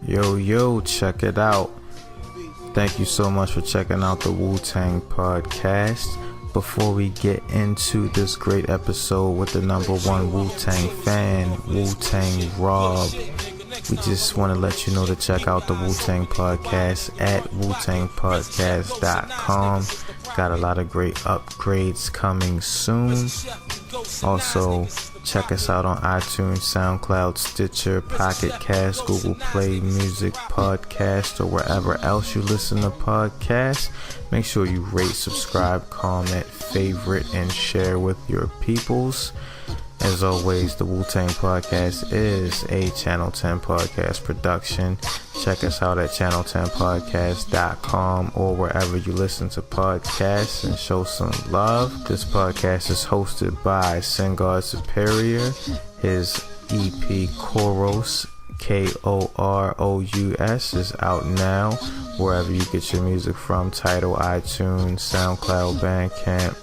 Yo, check it out. Thank you so much for checking out the Wu-Tang Podcast. Before we get into this great episode with the number one Wu-Tang fan, Wu-Tang Rob, we just want to let you know to check out the Wu-Tang Podcast at WuTangPodcast.com. Got a lot of great upgrades coming soon. Also, check us out on iTunes, SoundCloud, Stitcher, Pocket Cast, Google Play Music Podcast, or wherever else you listen to podcasts. Make sure you rate, subscribe, comment, favorite, and share with your peoples. As always, the Wu-Tang Podcast is a Channel 10 podcast production. Check us out at channel10podcast.com or wherever you listen to podcasts and show some love. This podcast is hosted by Singodsuperior. His EP Kouros, K-O-R-O-U-S, is out now wherever you get your music from. Tidal, iTunes, SoundCloud, Bandcamp,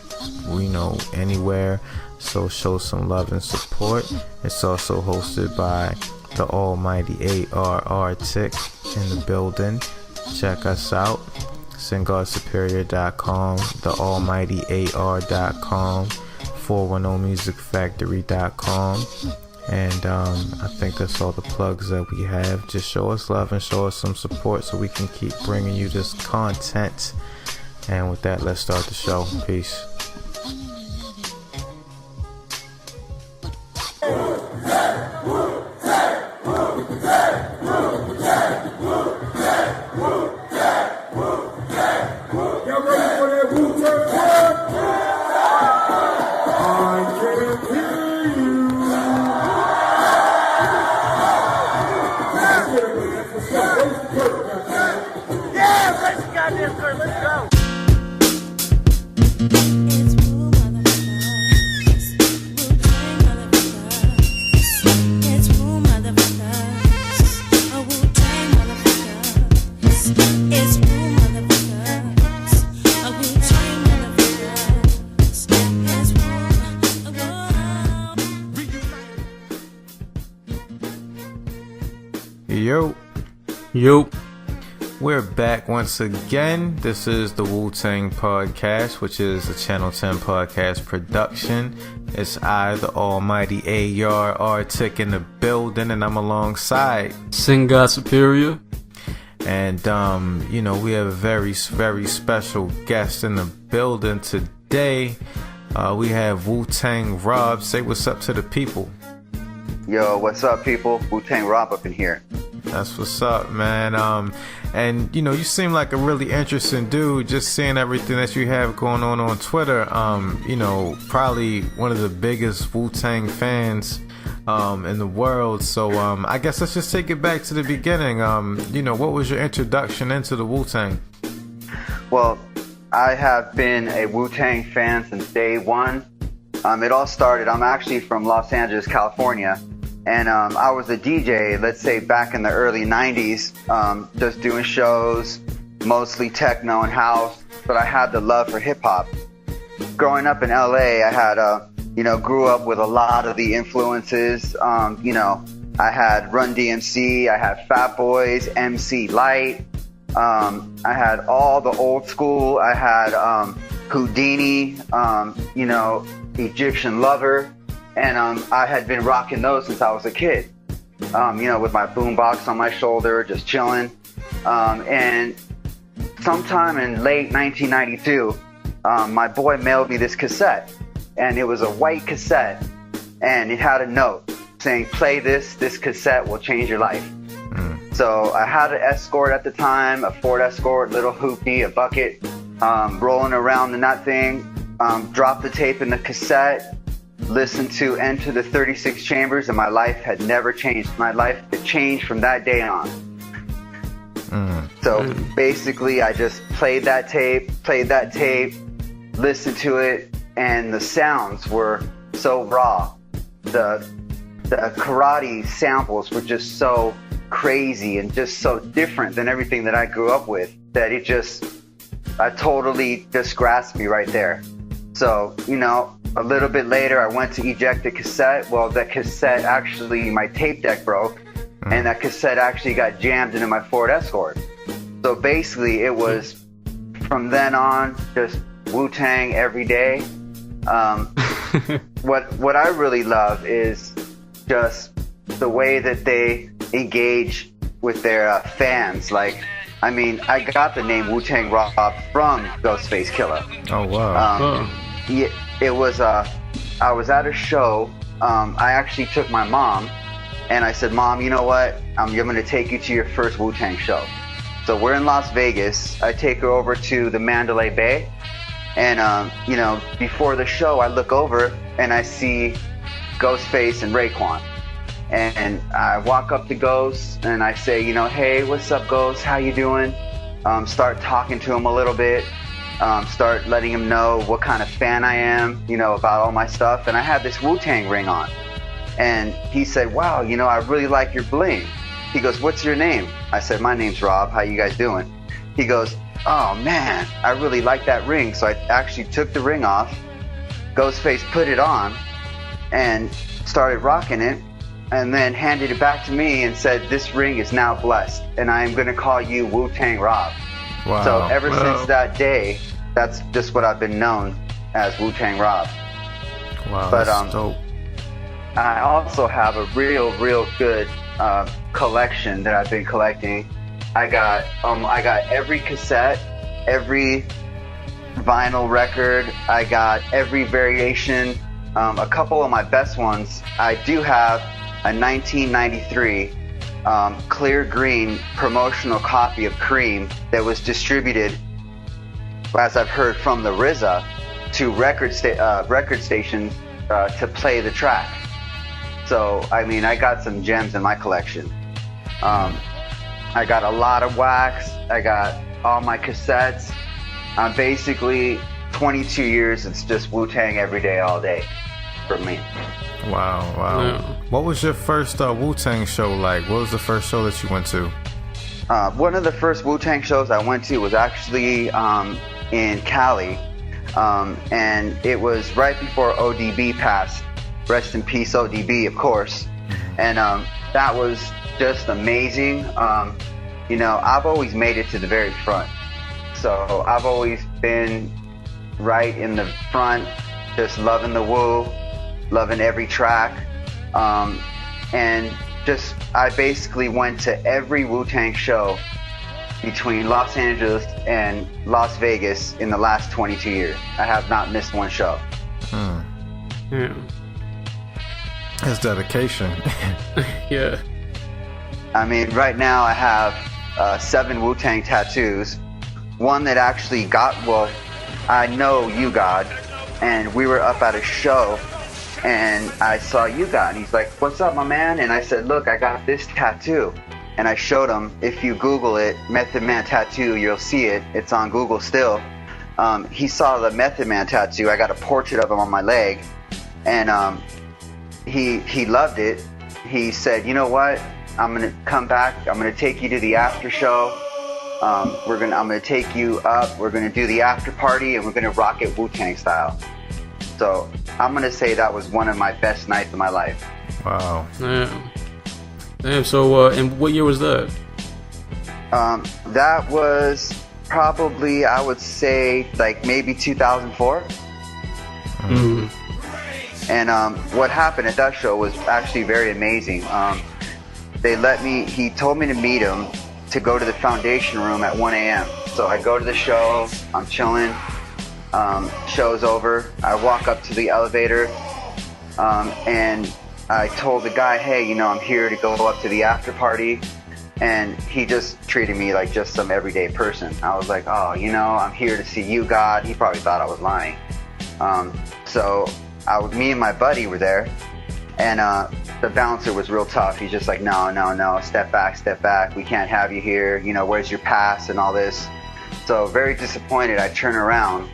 anywhere. So show some love and support. It's also hosted by the Almighty A.R Arctic in the building. Check us out. Singodsuperior.com, thealmightyar.com, 410musicfactory.com. And I think that's all the plugs that we have. Just show us love and show us some support so we can keep bringing you this content. And with that, let's start the show. Peace. Yo, we're back once again. This is the Wu-Tang Podcast, which is a Channel 10 podcast production. It's I, the Almighty A.R Arctic in the building, and I'm alongside Singodsuperior. And we have a very, very special guest in the building today. We have Wu-Tang Rob. Say what's up to the people. Yo, what's up, people? Wu-Tang Rob up in here. That's what's up, man. And you seem like a really interesting dude. Just seeing everything that you have going on Twitter. Probably one of the biggest Wu-Tang fans in the world. So I guess let's just take it back to the beginning. What was your introduction into the Wu-Tang? Well, I have been a Wu-Tang fan since day one. It all started, I'm actually from Los Angeles, California. And I was a DJ, let's say back in the early 90s, just doing shows, mostly techno and house, but I had the love for hip hop. Growing up in LA, I had, grew up with a lot of the influences. I had Run DMC, I had Fat Boys, MC Light, I had all the old school, I had Houdini, Egyptian Lover. And I had been rocking those since I was a kid, with my boombox on my shoulder, just chilling. And sometime in late 1992, my boy mailed me this cassette. And it was a white cassette. And it had a note saying, play this cassette will change your life. So I had an Escort at the time, a Ford Escort, little hoopty, a bucket, rolling around in that thing. Dropped the tape in the cassette. Listened to Enter the 36 Chambers, and my life had never changed. My life had changed from that day on. So basically, I just played that tape, listened to it, and the sounds were so raw. The karate samples were just so crazy and just so different than everything that I grew up with that I totally just grasped me right there. So, a little bit later, I went to eject the cassette. Well, the cassette, actually, my tape deck broke. and that cassette actually got jammed into my Ford Escort. So basically, it was from then on just Wu-Tang every day. What I really love is just the way that they engage with their fans. Like, I mean, I got the name Wu-Tang Rob from Ghostface Killah. Oh wow! Yeah, it was. I was at a show. I actually took my mom, and I said, "Mom, you know what? I'm going to take you to your first Wu-Tang show." So we're in Las Vegas. I take her over to the Mandalay Bay, and you know, before the show, I look over and I see Ghostface and Raekwon. And I walk up to Ghost and I say, you know, hey, what's up, Ghost? How you doing? Start talking to him a little bit. Start letting him know what kind of fan I am, you know, about all my stuff. And I had this Wu-Tang ring on. And he said, wow, you know, I really like your bling. He goes, what's your name? I said, my name's Rob. How you guys doing? He goes, oh, man, I really like that ring. So I actually took the ring off. Ghostface put it on and started rocking it. And then handed it back to me and said, this ring is now blessed, and I am going to call you Wu-Tang Rob. Wow. So ever since that day, that's just what I've been known as, Wu-Tang Rob. Wow, but that's dope. I also have a real good collection that I've been collecting. I got every cassette, every vinyl record. I got every variation. A couple of my best ones, I do have a 1993 clear green promotional copy of Cream that was distributed, as I've heard from the RZA, to record stations to play the track. So, I mean, I got some gems in my collection. I got a lot of wax. I got all my cassettes. Basically, 22 years, it's just Wu-Tang every day, all day for me. Wow. Yeah. What was your first Wu-Tang show like? What was the first show that you went to? One of the first Wu-Tang shows I went to was actually in Cali, and it was right before ODB passed. Rest in peace, ODB, of course. And that was just amazing. You know, I've always made it to the very front. So I've always been right in the front, just loving the Wu, loving every track. And just, I basically went to every Wu-Tang show between Los Angeles and Las Vegas in the last 22 years. I have not missed one show. Yeah. That's dedication. Yeah. I mean, right now I have 7 Wu-Tang tattoos. One that actually I know You God, and we were up at a show, and I saw You God, and he's like, what's up, my man? And I said, look, I got this tattoo. And I showed him, if you Google it, Method Man tattoo, you'll see it. It's on Google still. He saw the Method Man tattoo. I got a portrait of him on my leg, and he loved it. He said, you know what? I'm gonna come back. I'm gonna take you to the after show. I'm gonna take you up. We're gonna do the after party, and we're gonna rock it Wu-Tang style. So I'm gonna say that was one of my best nights of my life. Wow. Damn. So, and what year was that? That was probably, I would say, like maybe 2004. Mm-hmm. And what happened at that show was actually very amazing. He told me to meet him to go to the foundation room at 1 a.m. So I go to the show, I'm chilling, show's over, I walk up to the elevator, and I told the guy, hey, you know, I'm here to go up to the after party, and he just treated me like just some everyday person. I was like, oh, you know, I'm here to see You God. He probably thought I was lying. So me and my buddy were there, and the bouncer was real tough. He's just like, no, step back. We can't have you here. You know, where's your pass and all this? So very disappointed, I turn around,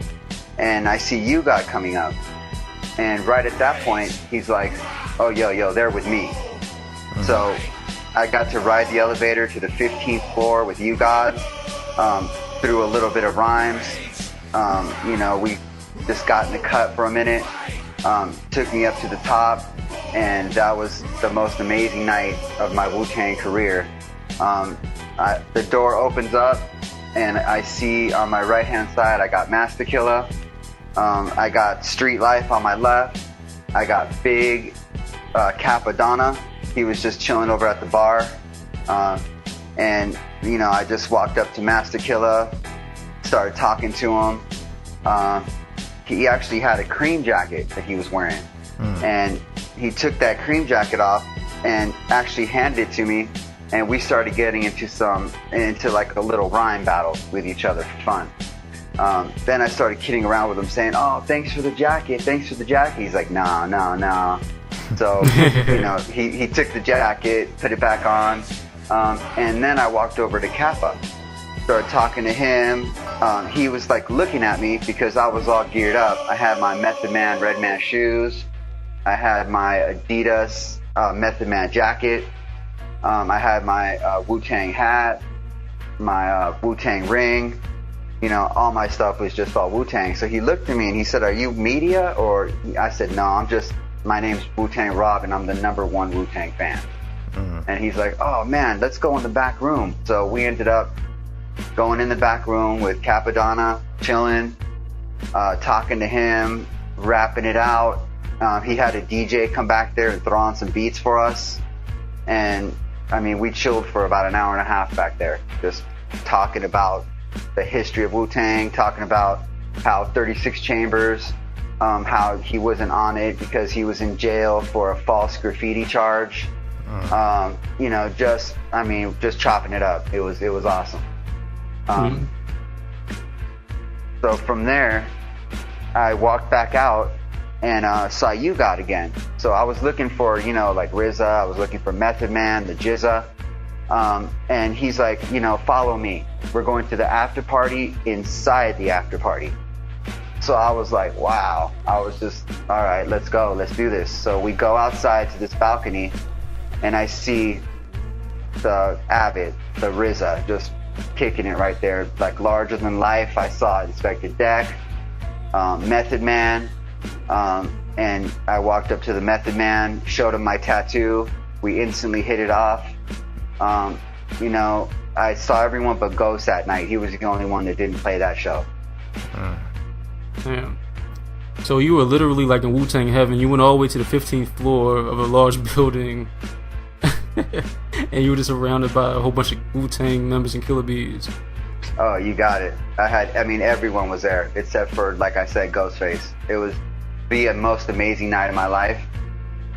and I see You God coming up. And right at that point, he's like, oh, yo, they're with me. Mm-hmm. So I got to ride the elevator to the 15th floor with You God, through a little bit of rhymes. You know, we just got in the cut for a minute, took me up to the top, and that was the most amazing night of my Wu-Tang career. The door opens up, and I see on my right-hand side, I got Master Killa. I got Street Life on my left. I got Big Capadonna. He was just chilling over at the bar. And, you know, I just walked up to Master Killa, started talking to him. He actually had a cream jacket that he was wearing. And he took that cream jacket off and actually handed it to me. And we started getting into like a little rhyme battle with each other for fun. Then I started kidding around with him, saying, "Oh, thanks for the jacket, thanks for the jacket." He's like, "No." So, you know, he took the jacket, put it back on, and then I walked over to Kappa, started talking to him. He was like looking at me because I was all geared up. I had my Method Man Redman shoes. I had my Adidas Method Man jacket. I had my Wu-Tang hat, my Wu-Tang ring. You know, all my stuff was just all Wu-Tang. So he looked at me and he said, "Are you media?" Or I said, "No, my name's Wu-Tang Rob and I'm the #1 Wu-Tang fan." And he's like, "Oh man, let's go in the back room." So we ended up going in the back room with Capadonna, chilling, talking to him, rapping it out. He had a DJ come back there and throw on some beats for us. And I mean, we chilled for about an hour and a half back there, just talking about the history of Wu-Tang, talking about how 36 Chambers, how he wasn't on it because he was in jail for a false graffiti charge. You know, just chopping it up. It was awesome. So from there, I walked back out and saw you got again. So I was looking for, you know, like RZA, I was looking for Method Man, the Jizza. And he's like, you know, "Follow me. We're going to the after party inside the after party." So I was like, wow. I was just, all right, let's go. Let's do this. So we go outside to this balcony, and I see the Abbott, the RZA, just kicking it right there, like larger than life. I saw Inspector Deck, Method Man, and I walked up to the Method Man, showed him my tattoo. We instantly hit it off. You know, I saw everyone but Ghost that night. He was the only one that didn't play that show. Damn. So you were literally like in Wu-Tang heaven. You went all the way to the 15th floor of a large building, and you were just surrounded by a whole bunch of Wu-Tang members and Killer Bees. Oh, you got it. Everyone was there except for, like I said, Ghostface. It was the most amazing night of my life.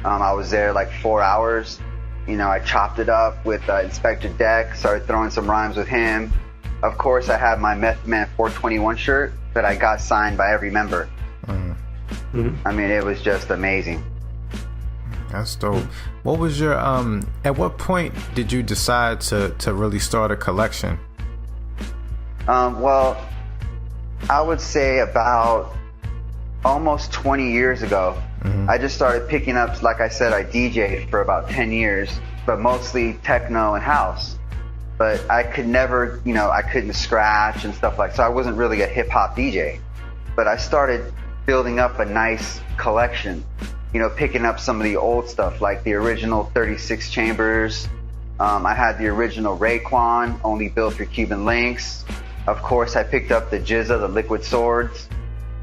I was there like 4 hours. You know, I chopped it up with Inspector Deck, started throwing some rhymes with him. Of course, I had my Method Man 421 shirt that I got signed by every member. I mean, it was just amazing. That's dope. What was your, at what point did you decide to really start a collection? Well, I would say about almost 20 years ago, I just started picking up, like I said, I DJ'd for about 10 years, but mostly techno and house. But I could never, you know, I couldn't scratch and stuff like that. So I wasn't really a hip hop DJ. But I started building up a nice collection, you know, picking up some of the old stuff, like the original 36 Chambers. I had the original Raekwon, only built for Cuban links. Of course, I picked up the Jizza, the Liquid Swords.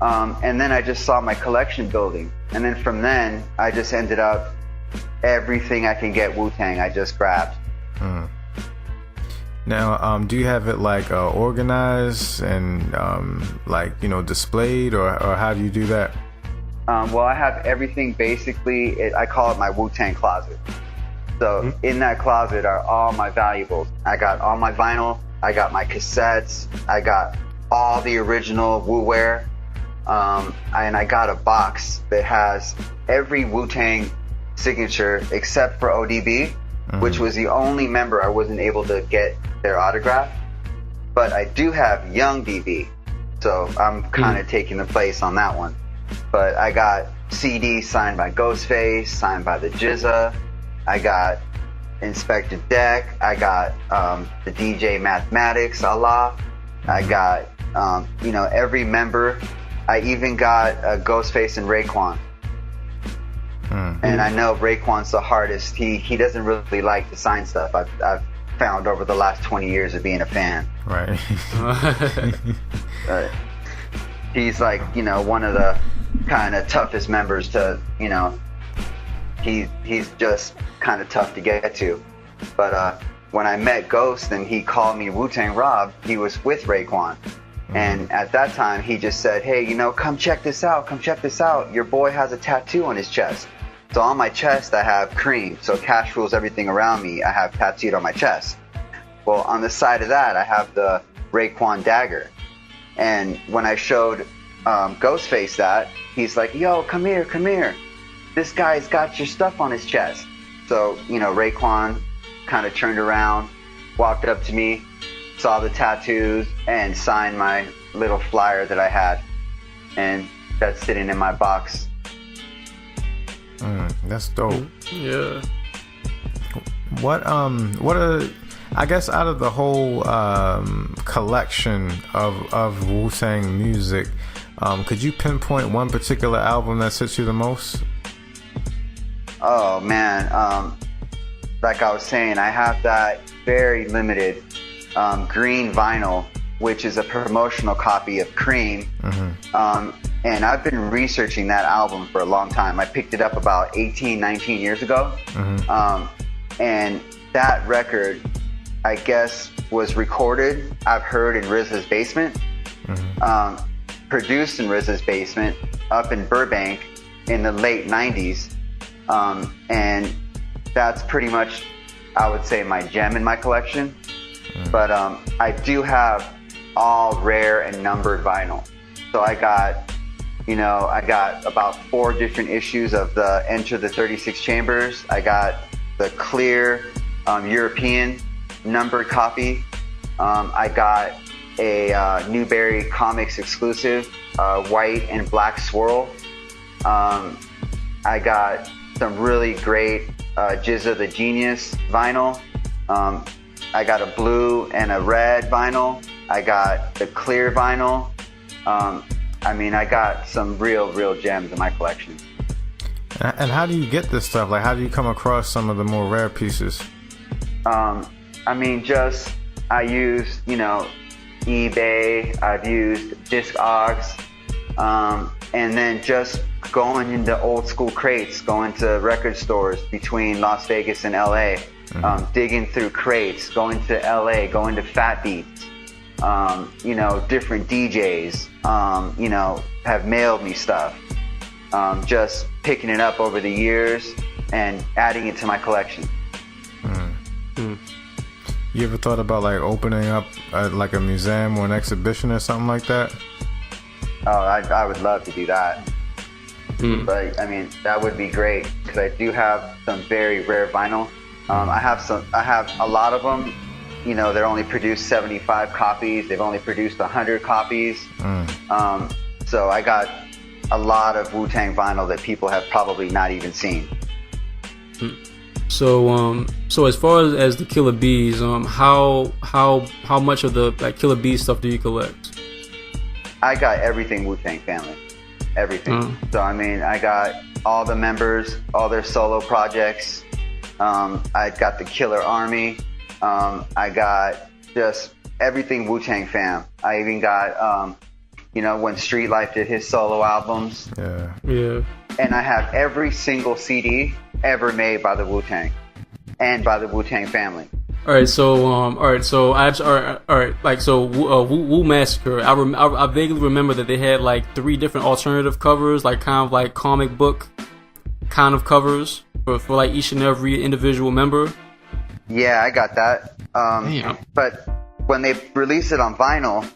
And then I just saw my collection building. And then from then, I just ended up everything I can get Wu-Tang, I just grabbed. Now, do you have it like organized and like, you know, displayed, or how do you do that? Well, I have everything basically, I call it my Wu-Tang closet. So in that closet are all my valuables. I got all my vinyl, I got my cassettes, I got all the original Wu-Wear. And I got a box that has every Wu-Tang signature except for ODB, which was the only member I wasn't able to get their autograph. But I do have Young DB, so I'm kind of taking the place on that one. But I got CDs signed by Ghostface, signed by the Jizza. I got Inspector Deck. I got the DJ Mathematics, Allah. I got you know, every member. I even got Ghostface and Raekwon. And I know Raekwon's the hardest. He doesn't really like to sign stuff. I've found over the last 20 years of being a fan. Right. He's like, you know, one of the kind of toughest members to, you know, he's just kind of tough to get to. But when I met Ghost and he called me Wu-Tang Rob, he was with Raekwon. And at that time, he just said, hey, you know, come check this out. Come check this out. Your boy has a tattoo on his chest. So on my chest, I have Cream. So Cash rules everything around me. I have tattooed on my chest. Well, on the side of that, I have the Raekwon dagger. And when I showed Ghostface that, he's like, yo, come here, come here. This guy's got your stuff on his chest. So, you know, Raekwon kind of turned around, walked up to me, saw the tattoos, and signed my little flyer that I had. And that's sitting in my box. That's dope. Yeah. What are, I guess, out of the whole collection of Wu-Tang music, could you pinpoint one particular album that sits you the most? Oh man, like I was saying, I have that very limited green vinyl, which is a promotional copy of Cream. And I've been researching that album for a long time. I picked it up about 18, 19 years ago. And that record, I guess, was recorded, I've heard, in RZA's basement, produced in RZA's basement up in Burbank in the late 90s. And that's pretty much, I would say, my gem in my collection. But I do have all rare and numbered vinyl. So I got about 4 different issues of the Enter the 36 Chambers. I got the clear European numbered copy. I got a Newberry Comics exclusive white and black swirl. I got some really great Jizza the Genius vinyl. I got a blue and a red vinyl. I got the clear vinyl. I mean, I got some real gems in my collection. And how do you get this stuff? Like, how do you come across some of the more rare pieces? I mean, just, I use, you know, eBay. I've used Discogs. And then just going into old school crates, going to record stores between Las Vegas and LA, digging through crates, going to LA, going to Fat Beats. You know, different DJs, you know, have mailed me stuff. Just picking it up over the years and adding it to my collection. You ever thought about like opening up like a museum or an exhibition or something like that? Oh, I would love to do that. But I mean, that would be great because I do have some very rare vinyl. I have a lot of them. You know, they're only produced 75 copies. They've only produced 100 copies. So I got a lot of Wu-Tang vinyl that people have probably not even seen. So as far as the Killer Bees, how much of the like Killer Bees stuff do you collect? I got everything Wu-Tang family, everything. So I mean, I got all the members, all their solo projects. I got the Killer Army. I got just everything Wu-Tang fam. I even got, you know, when Street Life did his solo albums. Yeah. And I have every single CD ever made by the Wu-Tang and by the Wu-Tang family. All right, so Wu Massacre. I vaguely remember that they had like 3 different alternative covers, like kind of like comic book kind of covers for like each and every individual member. Yeah, I got that. But when they released it on vinyl,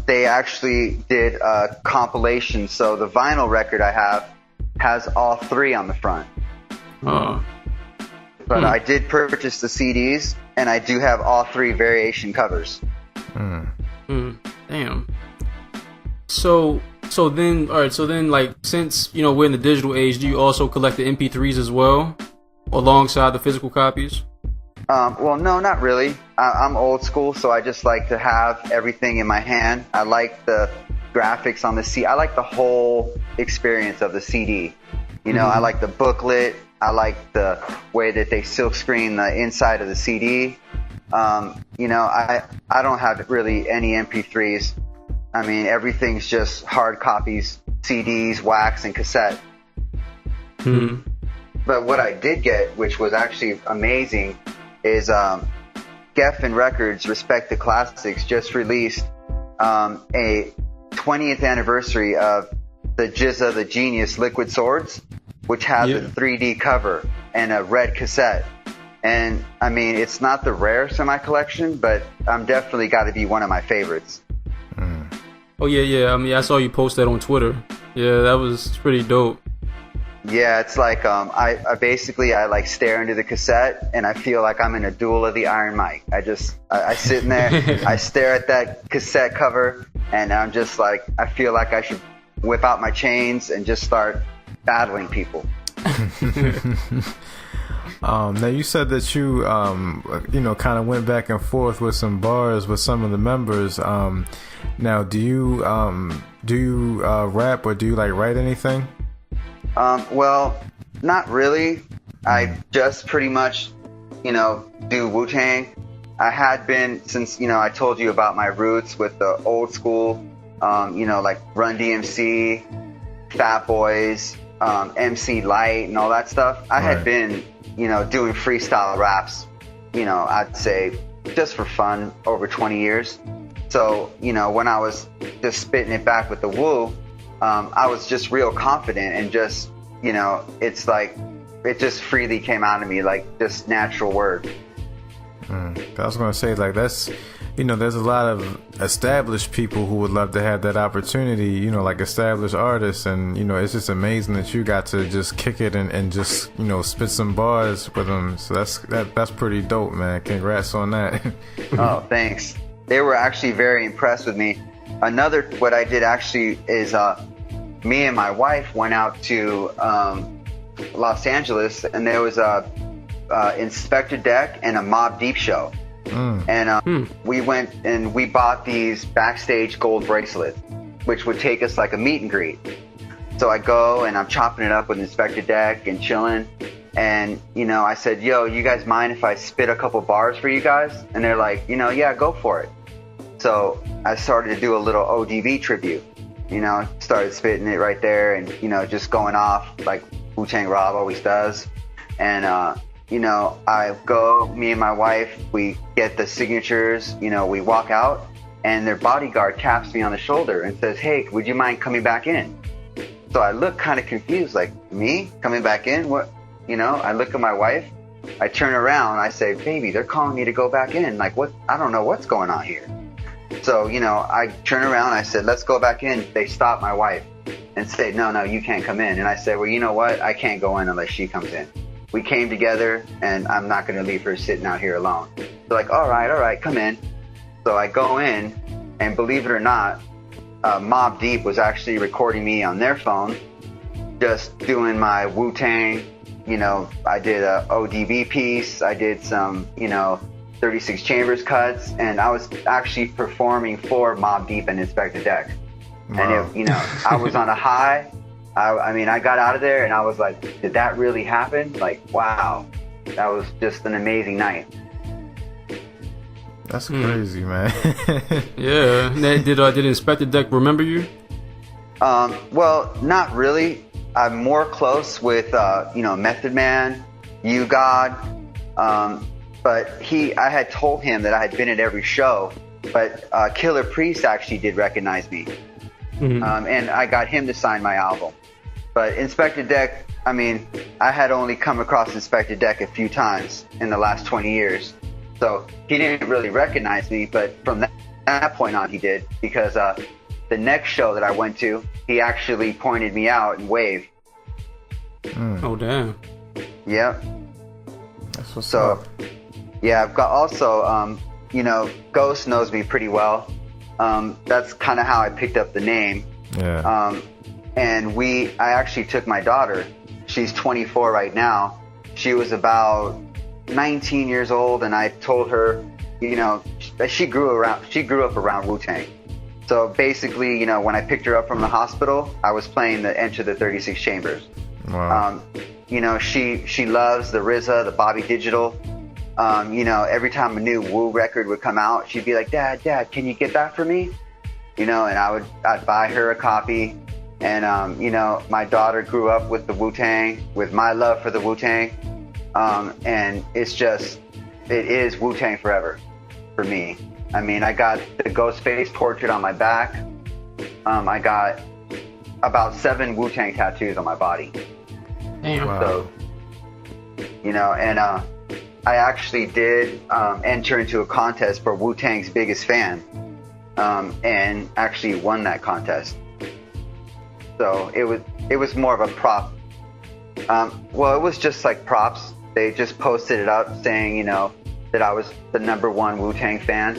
they actually did a compilation. So the vinyl record I have has all 3 on the front. But I did purchase the CDs, and I do have all 3 variation covers. Damn. So then, like, since, you know, we're in the digital age, do you also collect the MP3s as well, alongside the physical copies? Well, no, not really. I'm old school, so I just like to have everything in my hand. I like the graphics on the CD. I like the whole experience of the CD. You know, I like the booklet. I like the way that they silk screen the inside of the CD. You know, I don't have really any MP3s. I mean, everything's just hard copies, CDs, wax, and cassette. Mm-hmm. But what I did get, which was actually amazing, is Geffen Records, Respect the Classics, just released a 20th anniversary of the Jizza the Genius Liquid Swords, which has a 3D cover and a red cassette. And I mean, it's not the rarest in my collection, but I'm definitely got to be one of my favorites. Oh yeah. I mean, I saw you post that on Twitter. Yeah, that was pretty dope. Yeah, it's like I basically like stare into the cassette and I feel like I'm in a duel of the Iron Mike. I sit in there, I stare at that cassette cover, and I'm just like, I feel like I should whip out my chains and just start battling people. Now you said that you kind of went back and forth with some bars with some of the members. Now do you rap, or do you like write anything? Well, not really. I just pretty much, do Wu-Tang. I had been since, I told you about my roots with the old school, like Run DMC, Fat Boys, MC Light and all that stuff. I had been, doing freestyle raps, I'd say just for fun over 20 years. So, when I was just spitting it back with the Wu, I was just real confident and just, it's like, it just freely came out of me, like just natural word. I was going to say, like, that's, there's a lot of established people who would love to have that opportunity, like established artists. And, it's just amazing that you got to just kick it and just, spit some bars with them. So that's pretty dope, man. Congrats on that. Oh, thanks. They were actually very impressed with me. What I did actually is, me and my wife went out to Los Angeles, and there was a Inspector Deck and a Mobb Deep show. And we went and we bought these backstage gold bracelets, which would take us like a meet and greet. So I go and I'm chopping it up with Inspector Deck and chilling. And, I said, yo, you guys mind if I spit a couple bars for you guys? And they're like, yeah, go for it. So I started to do a little ODB tribute, started spitting it right there and, just going off like Wu-Tang Rob always does. And, I go, me and my wife, we get the signatures, we walk out, and their bodyguard taps me on the shoulder and says, hey, would you mind coming back in? So I look kind of confused, like, me coming back in? What? I look at my wife, I turn around, I say, baby, they're calling me to go back in. Like, what? I don't know what's going on here. So, I turn around, I said, let's go back in. They stop my wife and say, no, you can't come in. And I said, well, you know what? I can't go in unless she comes in. We came together, and I'm not going to leave her sitting out here alone. They're like, all right, come in. So I go in, and believe it or not, Mobb Deep was actually recording me on their phone, just doing my Wu-Tang. I did a ODB piece. I did some, 36 Chambers cuts, and I was actually performing for Mobb Deep and Inspector Deck. Wow. And, I was on a high. I got out of there and I was like, did that really happen? Like, wow, that was just an amazing night. That's crazy, man. Yeah. Did Inspector Deck remember you? Well, not really. I'm more close with, Method Man, You God. But I had told him that I had been at every show, but Killer Priest actually did recognize me. And I got him to sign my album. But Inspector Deck, I had only come across Inspector Deck a few times in the last 20 years. So he didn't really recognize me, but from that point on he did, because the next show that I went to, he actually pointed me out and waved. Oh, damn. Yep. That's what's up. Yeah, I've got also, Ghost knows me pretty well. That's kind of how I picked up the name. Yeah. And I actually took my daughter. She's 24 right now. She was about 19 years old, and I told her, she grew up around Wu-Tang. So basically, when I picked her up from the hospital, I was playing the Enter the 36 Chambers. Wow. You know, she loves the RZA, the Bobby Digital. You know, every time a new Wu record would come out, she'd be like, Dad, can you get that for me? You know, and I'd buy her a copy. And, you know, my daughter grew up with the Wu-Tang, with my love for the Wu-Tang. And it is Wu-Tang forever for me. I mean, I got the Ghostface portrait on my back. I got about 7 Wu-Tang tattoos on my body. Damn. Wow. So, you know, and I actually did enter into a contest for Wu-Tang's biggest fan, and actually won that contest. So it was more of a prop. Well, it was just like props. They just posted it up saying, you know, that I was the #1 Wu-Tang fan.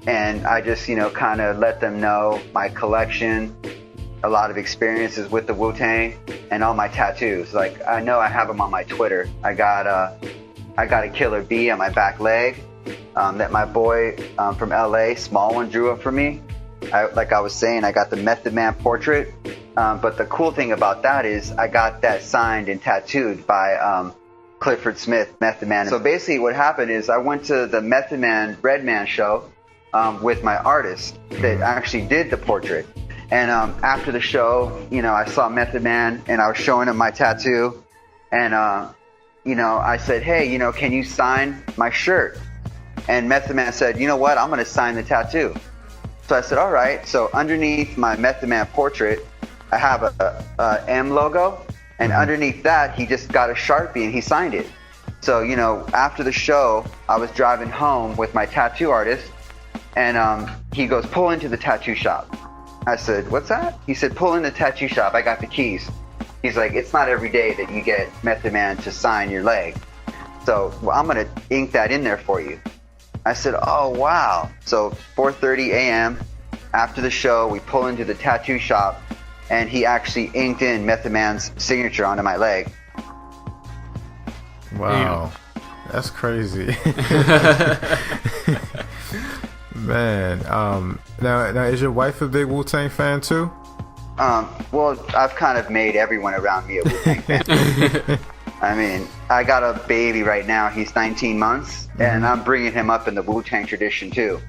And I just, you know, kind of let them know my collection, a lot of experiences with the Wu-Tang, and all my tattoos. Like, I know I have them on my Twitter. I got a killer bee on my back leg that my boy from LA, Small One, drew up for me. Like I was saying, I got the Method Man portrait. But the cool thing about that is I got that signed and tattooed by Clifford Smith, Method Man. So basically what happened is I went to the Method Man Redman show with my artist that actually did the portrait. And after the show, you know, I saw Method Man and I was showing him my tattoo. And, you know, I said, hey, you know, can you sign my shirt? And Method Man said, you know what, I'm going to sign the tattoo. So I said, all right. So underneath my Method Man portrait, I have a M logo. And underneath that, he just got a Sharpie and he signed it. So, you know, after the show, I was driving home with my tattoo artist. And he goes, pull into the tattoo shop. I said, what's that? He said, pull in the tattoo shop. I got the keys. He's like, it's not every day that you get Method Man to sign your leg. So I'm going to ink that in there for you. I said, oh, wow. So 4:30 a.m. after the show, we pull into the tattoo shop, and he actually inked in Method Man's signature onto my leg. Wow. That's crazy. Man, now is your wife a big Wu-Tang fan too? Well, I've kind of made everyone around me a Wu-Tang fan. I mean, I got a baby right now. He's 19 months, and I'm bringing him up in the Wu-Tang tradition too.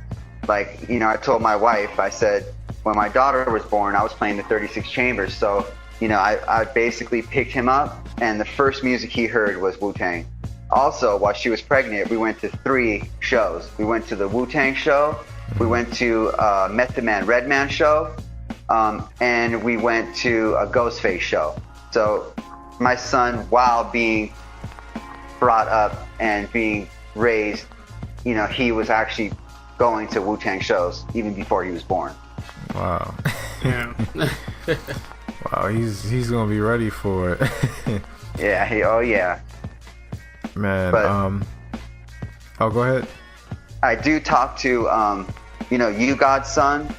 Like, you know, I told my wife, I said, when my daughter was born, I was playing the 36 Chambers. So, you know, I basically picked him up, and the first music he heard was Wu-Tang. Also, while she was pregnant, we went to 3 shows. We went to the Wu-Tang show, we went to Method Man Redman show, and we went to a Ghostface show. So my son, while being brought up and being raised, you know, he was actually going to Wu-Tang shows even before he was born. Wow. Yeah. Wow, he's gonna be ready for it. Yeah, oh yeah. Man, But, oh, go ahead. I do talk to, you know, You God's son.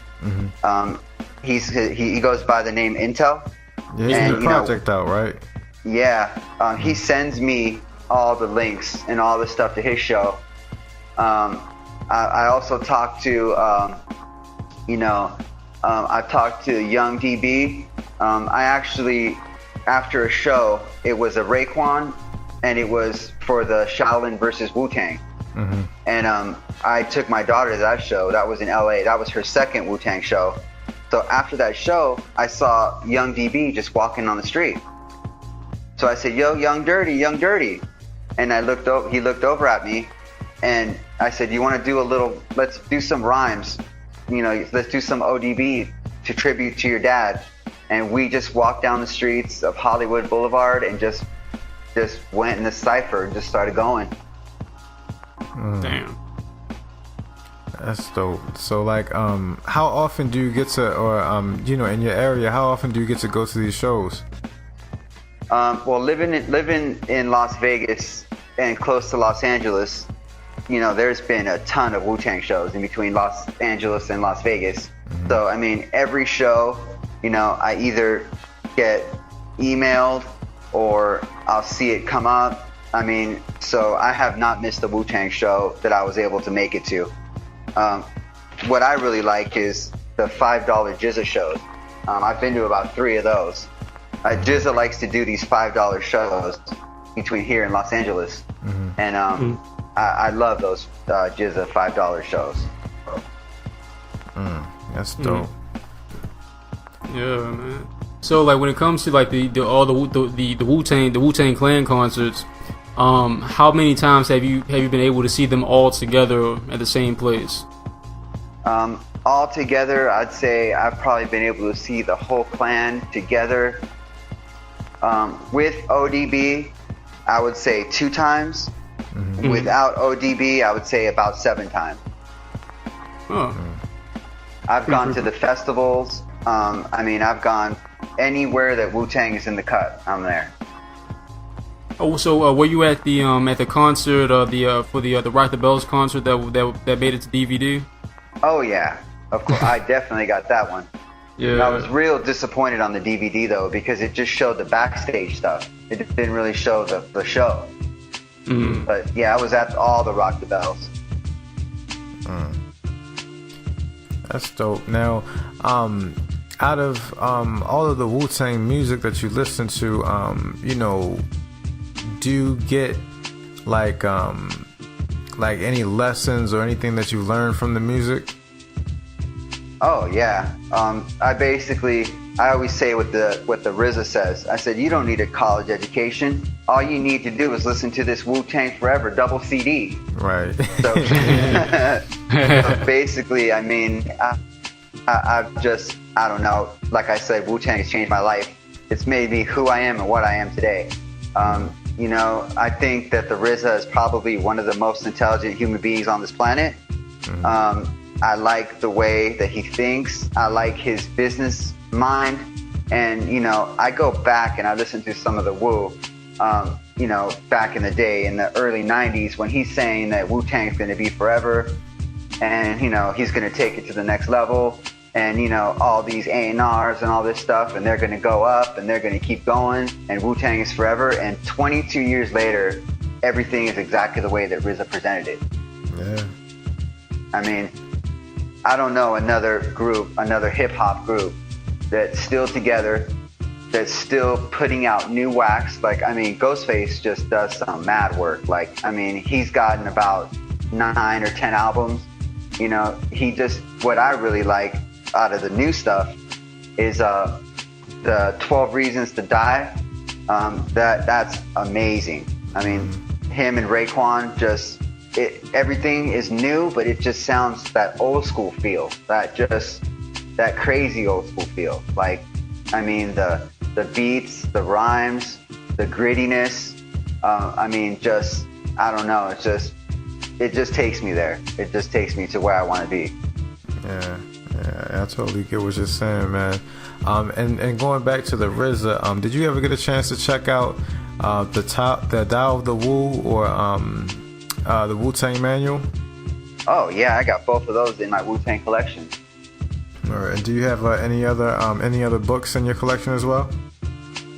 He goes by the name Intel. Yeah, he's And, got a you know, project out, right? Yeah, he sends me all the links and all the stuff to his show. I also talk to, you know, I've talked to Young DB. I actually, after a show, it was a Raekwon, and it was for the Shaolin versus Wu-Tang. And I took my daughter to that show. That was in LA. That was her second Wu-Tang show. So after that show, I saw Young DB just walking on the street. So I said, yo, Young Dirty. And I looked over, he looked over at me, and I said, you want to do let's do some rhymes. You know, let's do some ODB to tribute to your dad. And we just walked down the streets of Hollywood Boulevard and just went in the cypher and just started going. Damn. That's dope. So, like, how often do you get to, or you know, in your area, how often do you get to go to these shows? Well, living in Las Vegas and close to Los Angeles, you know, there's been a ton of Wu-Tang shows in between Los Angeles and Las Vegas. So, I mean, every show, you know, I either get emailed or I'll see it come up. I mean, so I have not missed a Wu-Tang show that I was able to make it to. What I really like is the $5 Jizza shows. I've been to about 3 of those. Jizza likes to do these $5 shows between here and Los Angeles, and I love those Jizza $5 shows. That's dope. Yeah, man. So like when it comes to like the Wu-Tang Clan concerts, how many times have you been able to see them all together at the same place? All together, I'd say I've probably been able to see the whole clan together. With ODB, I would say 2 times. Without ODB, I would say about 7 times. I've gone to the festivals. I've gone anywhere that Wu-Tang is in the cut. I'm there. Oh, so were you at the concert for the Rock the Bells concert that made it to DVD? Oh yeah, of course. I definitely got that one. Yeah. I was real disappointed on the DVD though, because it just showed the backstage stuff. It didn't really show the show. But yeah, I was at all the Rock the Bells. That's dope. Now, out of all of the Wu-Tang music that you listen to, do you get like any lessons or anything that you learned from the music? Oh yeah. I always say what the RZA says. I said, you don't need a college education. All you need to do is listen to this Wu-Tang Forever double CD. Right. So, so basically, I don't know. Like I said, Wu-Tang has changed my life. It's made me who I am and what I am today. I think that the RZA is probably one of the most intelligent human beings on this planet. I like the way that he thinks. I like his business mind. And, I go back and I listen to some of the Wu, back in the day, in the early 90s, when he's saying that Wu-Tang is going to be forever. And, he's going to take it to the next level. And, all these A&Rs and all this stuff, and they're going to go up and they're going to keep going. And Wu-Tang is forever. And 22 years later, everything is exactly the way that RZA presented it. Yeah. I don't know another hip-hop group that's still together, that's still putting out new wax. Ghostface just does some mad work. He's gotten about 9 or 10 albums. What I really like out of the new stuff is the 12 Reasons to Die. That's amazing. Him and Raekwon everything is new, but it just sounds that old school feel, that crazy old school feel. The beats, the rhymes, the grittiness. I don't know. It just takes me there. It just takes me to where I want to be. Yeah, I totally get what you're saying, man. And going back to the RZA, did you ever get a chance to check out the Tao of the Wu or the Wu-Tang Manual? Oh yeah, I got both of those in my Wu-Tang collection. All right. And do you have any other books in your collection as well?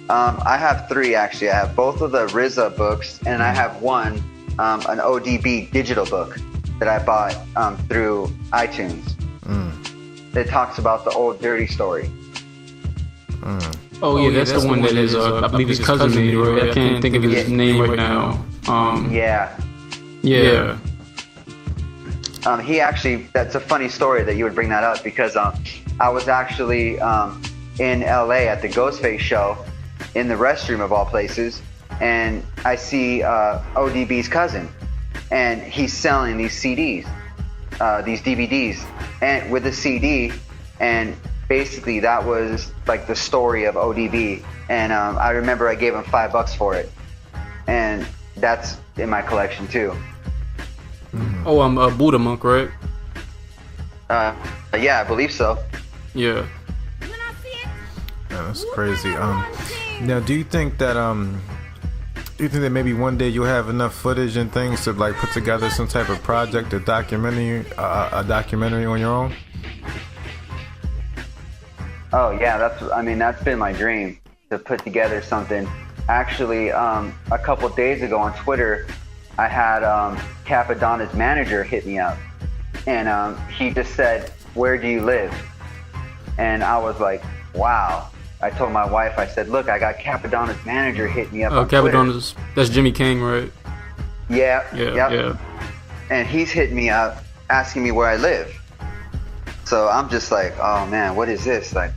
I have 3 actually. I have both of the RZA books, and I have one, an ODB digital book that I bought through iTunes. It talks about the old dirty story. Oh yeah, that's the one that is I believe his cousin made, right? I can't think of his name right now. Yeah. He actually, that's a funny story that you would bring that up, because I was actually in LA at the Ghostface show in the restroom of all places, and I see ODB's cousin, and he's selling these CDs, these DVDs, and with a CD, and basically that was like the story of ODB, and I remember I gave him $5 for it, and that's in my collection too. Oh, I'm a Buddha monk, right? Yeah, I believe so. Yeah. That's crazy. Now, do you think that maybe one day you'll have enough footage and things to like put together some type of project, a documentary on your own? Oh yeah, that's been my dream, to put together something. Actually, a couple days ago on Twitter, I had Capadonna's manager hit me up, and he just said, "Where do you live?" And I was like, "Wow." I told my wife, I said, look, I got Capadonna's manager hit me up on Capadonna's, that's Jimmy King, right? Yeah. And he's hitting me up, asking me where I live. So I'm just like, oh man, what is this? Like,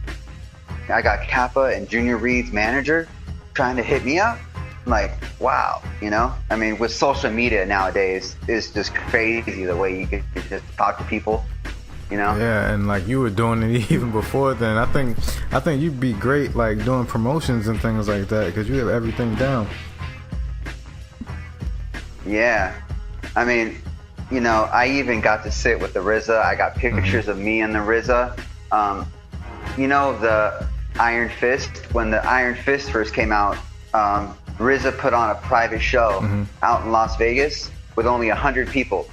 I got Kappa and Junior Reed's manager trying to hit me up. I'm like, wow, you know? I mean, with social media nowadays, it's just crazy the way you can just talk to people, you know? Yeah, and like you were doing it even before then. I think you'd be great like doing promotions and things like that because you have everything down. Yeah, I mean, you know, I even got to sit with the RZA. I got pictures of me and the RZA. You know, the Iron Fist, when the Iron Fist first came out, RZA put on a private show out in Las Vegas with only 100 people.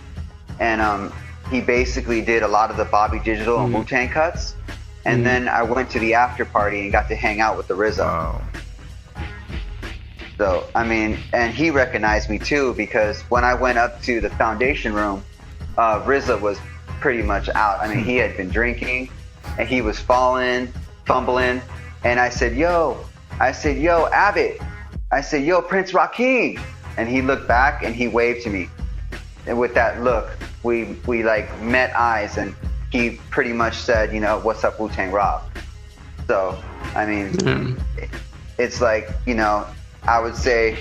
And he basically did a lot of the Bobby Digital and Wu-Tang cuts. And then I went to the after party and got to hang out with the RZA. Wow. So, I mean, and he recognized me too, because when I went up to the foundation room, RZA was pretty much out. I mean, he had been drinking and he was falling, fumbling. And I said, yo, Abbott. I said, yo, Prince Rakeem. And he looked back and he waved to me. And with that look, we like met eyes, and he pretty much said, you know, what's up, Wu-Tang Rob? So, I mean, it's like, you know, I would say,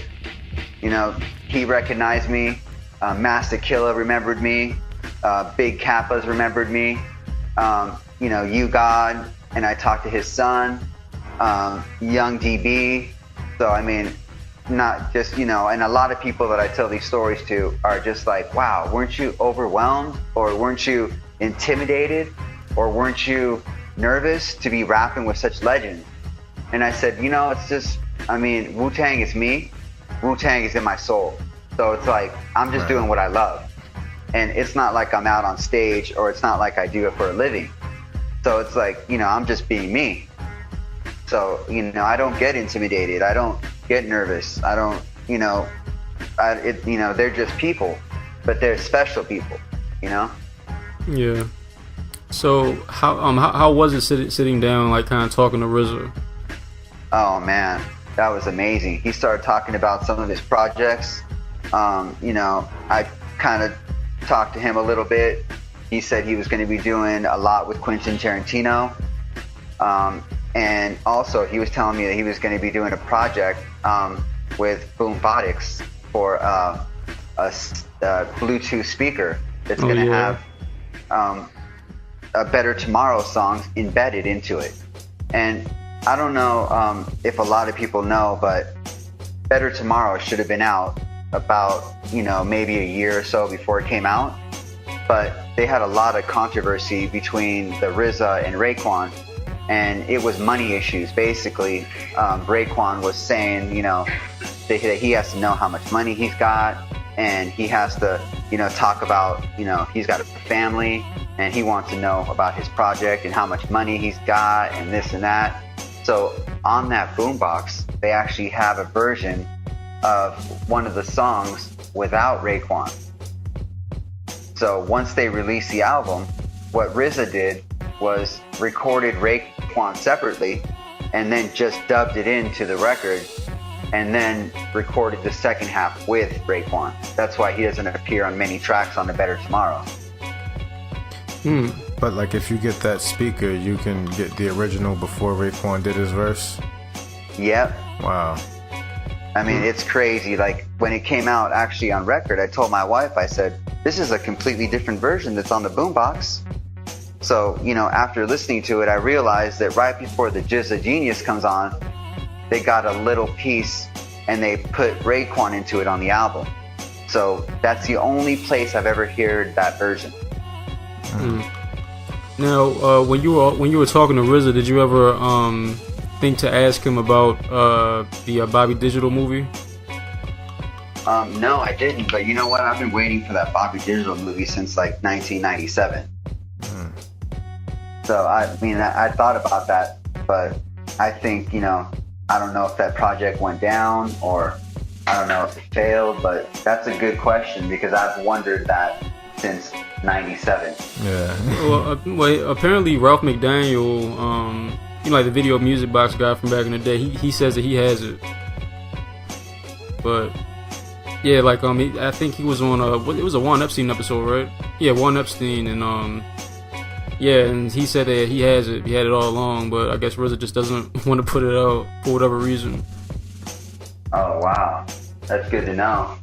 you know, he recognized me. Master Killa remembered me. Big Kappas remembered me. You know, You God, and I talked to his son, Young DB. So, I mean, not just, you know, and a lot of people that I tell these stories to are just like, wow, weren't you overwhelmed, or weren't you intimidated, or weren't you nervous to be rapping with such legends? And I said, you know, it's just, I mean, Wu-Tang is me. Wu-Tang is in my soul. So it's like, I'm just doing what I love. And it's not like I'm out on stage, or it's not like I do it for a living. So it's like, you know, I'm just being me. So, you know, I don't get intimidated. I don't get nervous. I don't, you know, you know, they're just people, but they're special people, you know? Yeah. So how was it sitting down, like kind of talking to RZA? Oh man, that was amazing. He started talking about some of his projects. You know, I kind of talked to him a little bit. He said he was going to be doing a lot with Quentin Tarantino. And also he was telling me that he was going to be doing a project with Boombotics for a Bluetooth speaker that's going to have a Better Tomorrow songs embedded into it. And I don't know if a lot of people know, but Better Tomorrow should have been out about, you know, maybe a year or so before it came out. But they had a lot of controversy between the RZA and Raekwon, and it was money issues. Basically, Raekwon was saying, you know, that he has to know how much money he's got, and he has to, you know, talk about, you know, he's got a family, and he wants to know about his project and how much money he's got and this and that. So on that boombox, they actually have a version of one of the songs without Raekwon. So once they released the album, what RZA did was recorded Raekwon separately and then just dubbed it into the record, and then recorded the second half with Raekwon. That's why he doesn't appear on many tracks on the Better Tomorrow. But like if you get that speaker, you can get the original before Raekwon did his verse? Yep. Wow. I mean, it's crazy. Like when it came out actually on record, I told my wife, I said, this is a completely different version that's on the boombox. So, you know, after listening to it, I realized that right before the Jizza Genius comes on, they got a little piece and they put Raekwon into it on the album. So that's the only place I've ever heard that version. Now, when you were talking to RZA, did you ever think to ask him about the Bobby Digital movie? No, I didn't. But you know what? I've been waiting for that Bobby Digital movie since like 1997. So I mean, I thought about that, but I think, you know, I don't know if that project went down, or I don't know if it failed. But that's a good question, because I've wondered that since 97. Yeah. Well, apparently Ralph McDaniel like the video music box guy from back in the day. He says that he has it, but yeah, like I think he was on it was a Juan Epstein episode, right? Yeah, Juan Epstein, and yeah, and he said that he has it. He had it all along, but I guess RZA just doesn't want to put it out for whatever reason. Oh wow, that's good to know.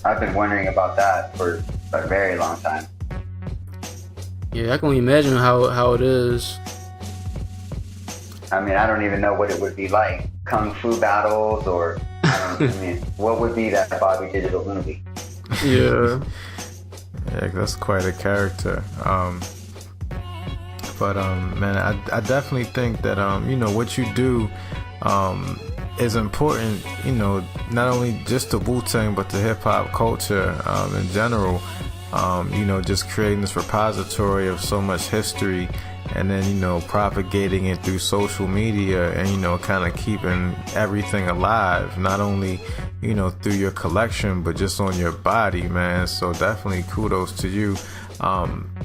I've been wondering about that for a very long time. Yeah, I can only imagine how it is. I mean, I don't even know what it would be like. Kung fu battles, or I mean, what would be that Bobby Digital movie? Yeah. Yeah, that's quite a character. But man, I definitely think that what you do is important. Not only just to Wu-Tang, but to hip hop culture in general. Just creating this repository of so much history, and then propagating it through social media, and kind of keeping everything alive, not only through your collection, but just on your body, man. So definitely kudos to you.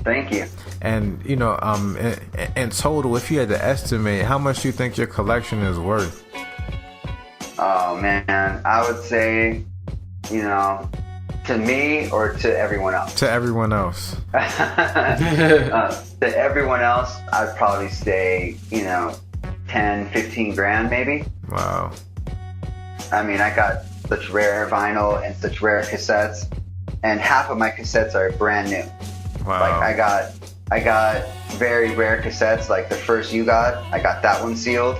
Thank you. And in total, if you had to estimate, how much do you think your collection is worth? Oh man, I would say, to me or to everyone else? To everyone else. To everyone else, I'd probably say, 10, 15 grand maybe. Wow. I mean, I got such rare vinyl and such rare cassettes, and half of my cassettes are brand new. Wow. Like I got very rare cassettes, like the first You Got, I got that one sealed.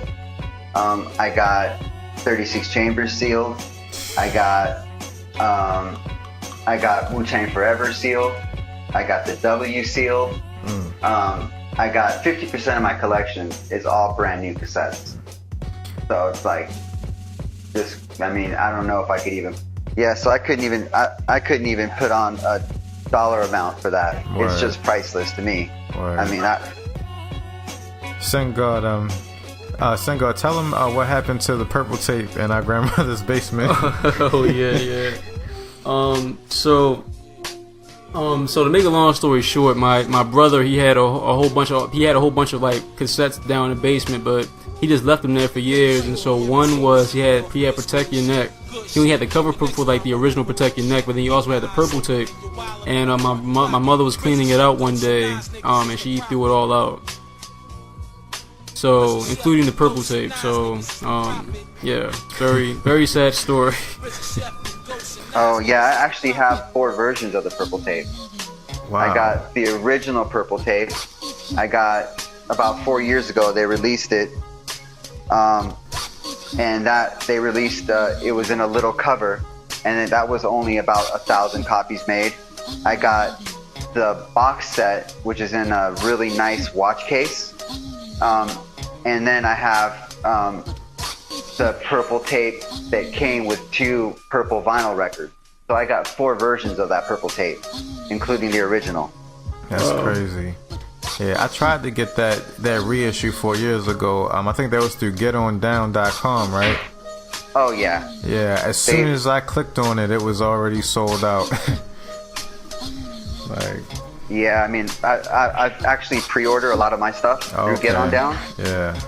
I got 36 Chambers sealed. I got Wu-Tang Forever sealed. I got the W sealed. I got 50% of my collection is all brand new cassettes. So it's like, I don't know if I could even. Yeah, so I couldn't even put on a dollar amount for that. Word. It's just priceless to me. Word. I mean, Singod, tell him what happened to the purple tape in our grandmother's basement. Oh yeah. So to make a long story short, my brother, he had a whole bunch of like cassettes down in the basement, but he just left them there for years. And so one was he had Protect Your Neck. He only had the cover for like the original Protect Your Neck, but then he also had the purple tape. And my mother was cleaning it out one day, and she threw it all out. So including the purple tape. So yeah, very very sad story. Oh yeah, I actually have 4 versions of the purple tape. Wow. I got the original purple tape. I got about 4 years ago they released it, and that they released it was in a little cover, and that was only about 1,000 copies made. I got the box set, which is in a really nice watch case, and then I have the purple tape that came with 2 purple vinyl records. So I got 4 versions of that purple tape, including the original. That's crazy. Yeah, I tried to get that reissue 4 years ago. I think that was through GetOnDown.com, right? Oh yeah. Yeah, as soon as I clicked on it, it was already sold out. Like. Yeah, I mean, I actually pre-order a lot of my stuff through Get On Down. Yeah.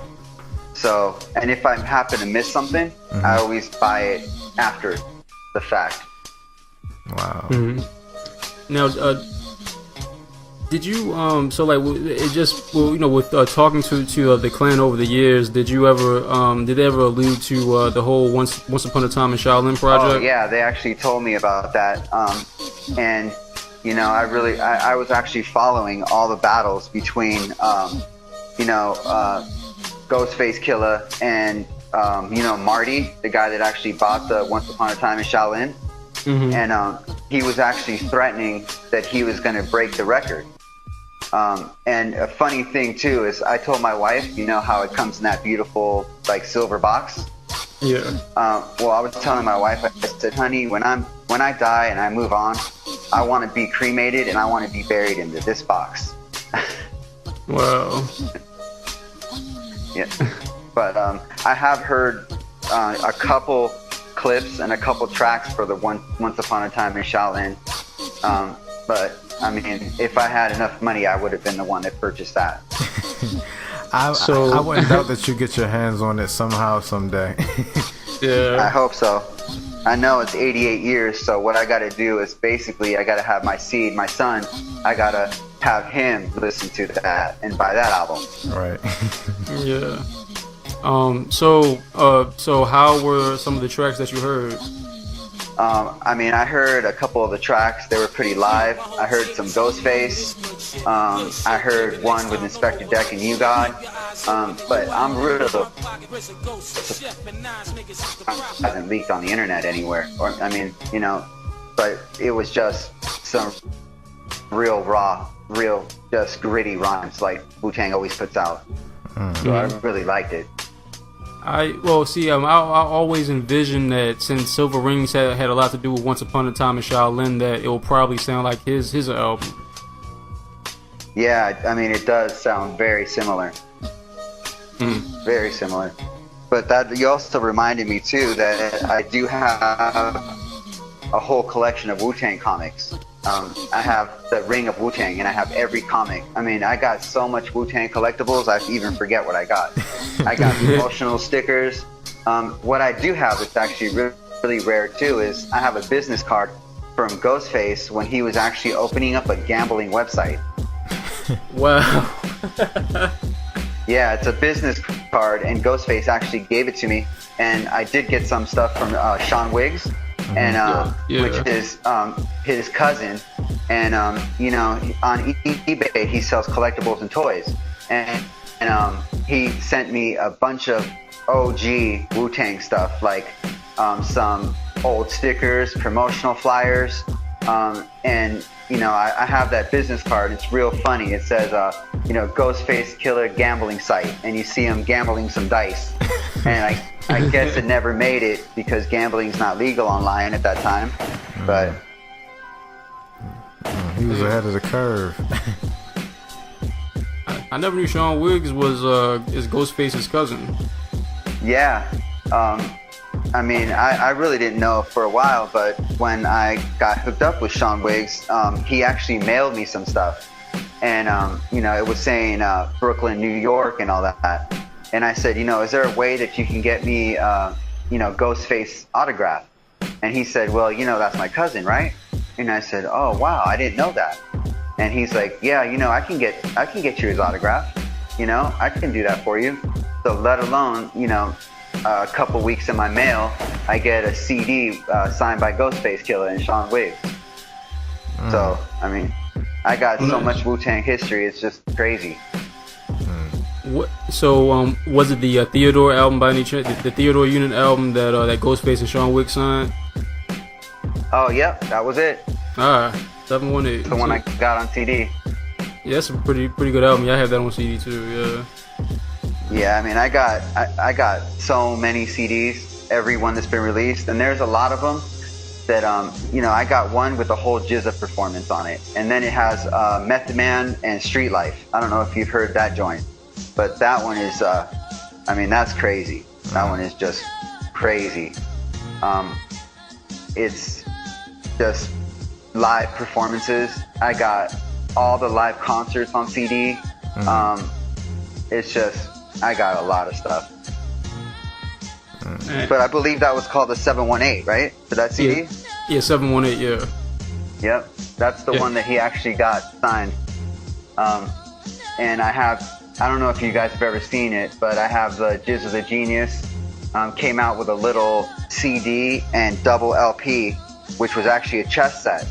So, and if I happen to miss something, I always buy it after the fact. Wow. Mm-hmm. Now, did you so like it just with talking to the clan over the years, did you ever did they ever allude to the whole Once Upon a Time in Shaolin project? Oh yeah, they actually told me about that, and I was actually following all the battles between Ghostface Killer and Marty, the guy that actually bought the Once Upon a Time in Shaolin. Mm-hmm. And he was actually threatening that he was going to break the record. And a funny thing too is I told my wife, how it comes in that beautiful like silver box. Yeah. Well, I was telling my wife, I said, honey, when I die and I move on, I want to be cremated and I want to be buried into this box. Wow. Yeah. But I have heard a couple clips and a couple tracks for the Once Upon a Time in Shaolin. But I mean, if I had enough money, I would have been the one that purchased that. I wouldn't doubt that you get your hands on it somehow, someday. Yeah. I hope so. I know it's 88 years, so what I got to do is basically I got to have my son, I got to have him listen to that and buy that album. Right. Yeah. So how were some of the tracks that you heard? I mean, I heard a couple of the tracks. They were pretty live. I heard some Ghostface. I heard one with Inspector Deck and You God. But I'm really hasn't leaked on the internet anywhere. Or I mean, you know, but it was just some real raw, real just gritty rhymes like Wu-Tang always puts out. So I really liked it. I always envisioned that since Silver Rings had a lot to do with Once Upon a Time in Shaolin, that it will probably sound like his album. Yeah, I mean, it does sound very similar. Very similar. But that you also reminded me too that I do have a whole collection of Wu-Tang comics. I have the Ring of Wu-Tang, and I have every comic. I mean, I got so much Wu-Tang collectibles, I even forget what I got. I got promotional stickers. What I do have that's actually really rare too is I have a business card from Ghostface when he was actually opening up a gambling website. Wow. Yeah, it's a business card, and Ghostface actually gave it to me. And I did get some stuff from Sean Wiggs, and which is his cousin. And you know, on eBay he sells collectibles and toys. And he sent me a bunch of OG Wu-Tang stuff, like some old stickers, promotional flyers, and you know, I have that business card. It's real funny. It says, you know, Ghostface Killer gambling site, and you see him gambling some dice. And I guess it never made it because gambling's not legal online at that time. But he was ahead of the curve. I never knew Sean Wiggs was is Ghostface's cousin. Yeah. I mean, I really didn't know for a while, but when I got hooked up with Sean Wiggs, he actually mailed me some stuff. And, you know, it was saying Brooklyn, New York and all that. And I said, you know, is there a way that you can get me, you know, Ghostface autograph? And he said, well, you know, that's my cousin, right? And I said, oh, wow, I didn't know that. And he's like, yeah, you know, I can get you his autograph. You know, I can do that for you. So let alone, you know, a couple weeks in my mail, I get a CD signed by Ghostface Killer and Sean Wiggs. So, I mean, I got so much Wu-Tang history, it's just crazy. What? So, was it the Theodore album by any chance? The Theodore Unit album that that Ghostface and Sean Wiggs signed? Oh, yep, that was it. 718. The one I got on CD. Yeah, that's a pretty good album. Yeah, I have that on CD too. Yeah. Yeah, I mean, I got so many CDs, every one that's been released, and there's a lot of them that, you know, I got one with the whole Jizza performance on it, and then it has Method Man and Street Life. I don't know if you've heard that joint, but that one is, I mean, that's crazy. That one is just crazy. It's just live performances. I got all the live concerts on CD. It's just, I got a lot of stuff. But I believe that was called the 718, right? For that CD? Yeah, 718, yeah. Yep, that's the one that he actually got signed. And I don't know if you guys have ever seen it, but I have the Jizz of the Genius. Came out with a little CD and double LP, which was actually a chess set.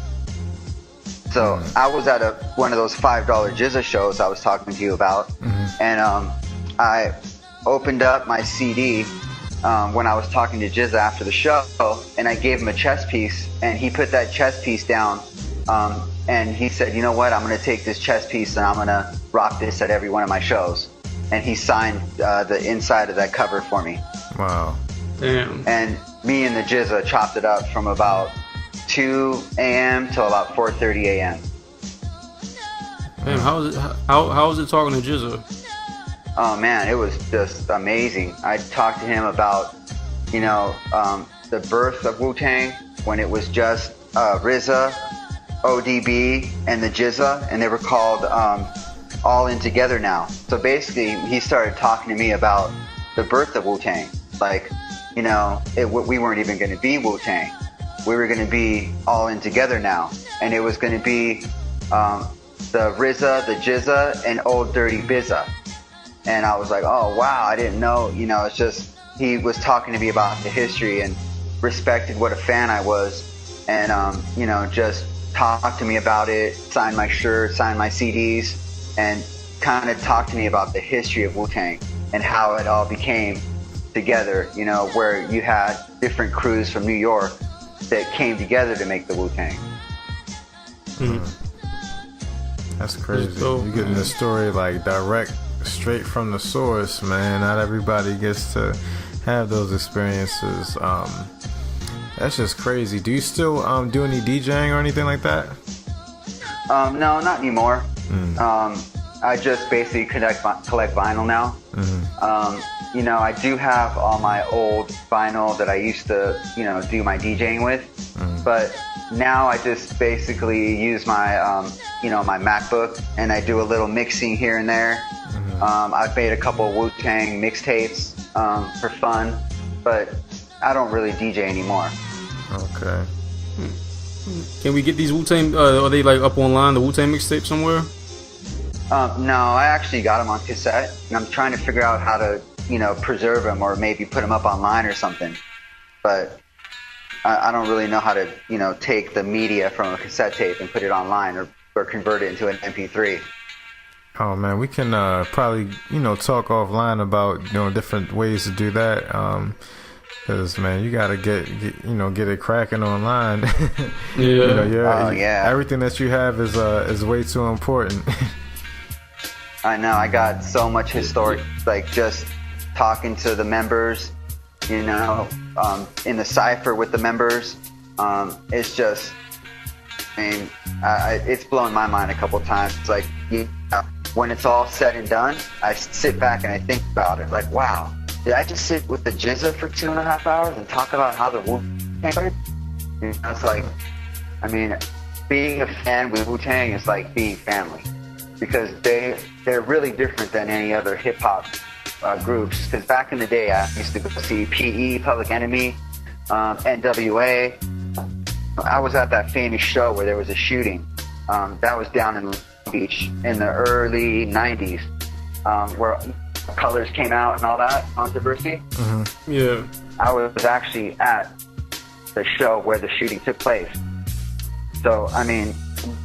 So I was at one of those $5 Jizza shows I was talking to you about, and I opened up my CD when I was talking to Jizza after the show, and I gave him a chess piece, and he put that chess piece down, and he said, you know what, I'm going to take this chess piece and I'm going to rock this at every one of my shows. And he signed the inside of that cover for me. Wow. Damn. And me and the Jizza chopped it up from about 2 a.m. till about 4:30 a.m. Man, how was it talking to Jizza? Oh man, it was just amazing. I talked to him about, you know, the birth of Wu-Tang when it was just RZA, ODB, and the Jizza, and they were called all in together now. So basically, he started talking to me about the birth of Wu-Tang. Like, you know, we weren't even going to be Wu-Tang. We were going to be all in together now. And it was going to be the RZA, the Jizza, and Old Dirty Bizza. And I was like, oh, wow, I didn't know. You know, it's just, he was talking to me about the history and respected what a fan I was. And, you know, just talked to me about it, signed my shirt, signed my CDs, and kind of talked to me about the history of Wu-Tang and how it all became together, you know, where you had different crews from New York that came together to make the Wu-Tang. That's crazy. You're getting the story like direct, straight from the source, man. Not everybody gets to have those experiences. That's just crazy. Do you still do any DJing or anything like that? No, not anymore. I just basically collect vinyl now. You know, I do have all my old vinyl that I used to, you know, do my DJing with. But now I just basically use my, you know, my MacBook, and I do a little mixing here and there. I've made a couple Wu-Tang mixtapes for fun, but I don't really DJ anymore. Okay. Can we get these Wu-Tang, are they like up online, the Wu-Tang mixtape somewhere? No, I actually got them on cassette, and I'm trying to figure out how to, you know, preserve them or maybe put them up online or something. But I don't really know how to, you know, take the media from a cassette tape and put it online or convert it into an MP3. Oh man, we can probably, you know, talk offline about, you know, different ways to do that. Cause man, you gotta get it cracking online. Yeah. You know, yeah. Everything that you have is way too important. I know. I got so much historic, like just talking to the members, you know, in the cipher with the members. It's just, I mean, it's blown my mind a couple times. It's like, you know, when it's all said and done, I sit back and I think about it. Like, wow, did I just sit with the Jizza for 2.5 hours and talk about how the Wu-Tang started? You know, it's like, I mean, being a fan with Wu-Tang is like being family, because they're really different than any other hip hop groups. Because back in the day, I used to go see PE, Public Enemy, NWA. I was at that famous show where there was a shooting. That was down in Long Beach in the early 90s, where Colors came out and all that controversy. Yeah. I was actually at the show where the shooting took place. So, I mean,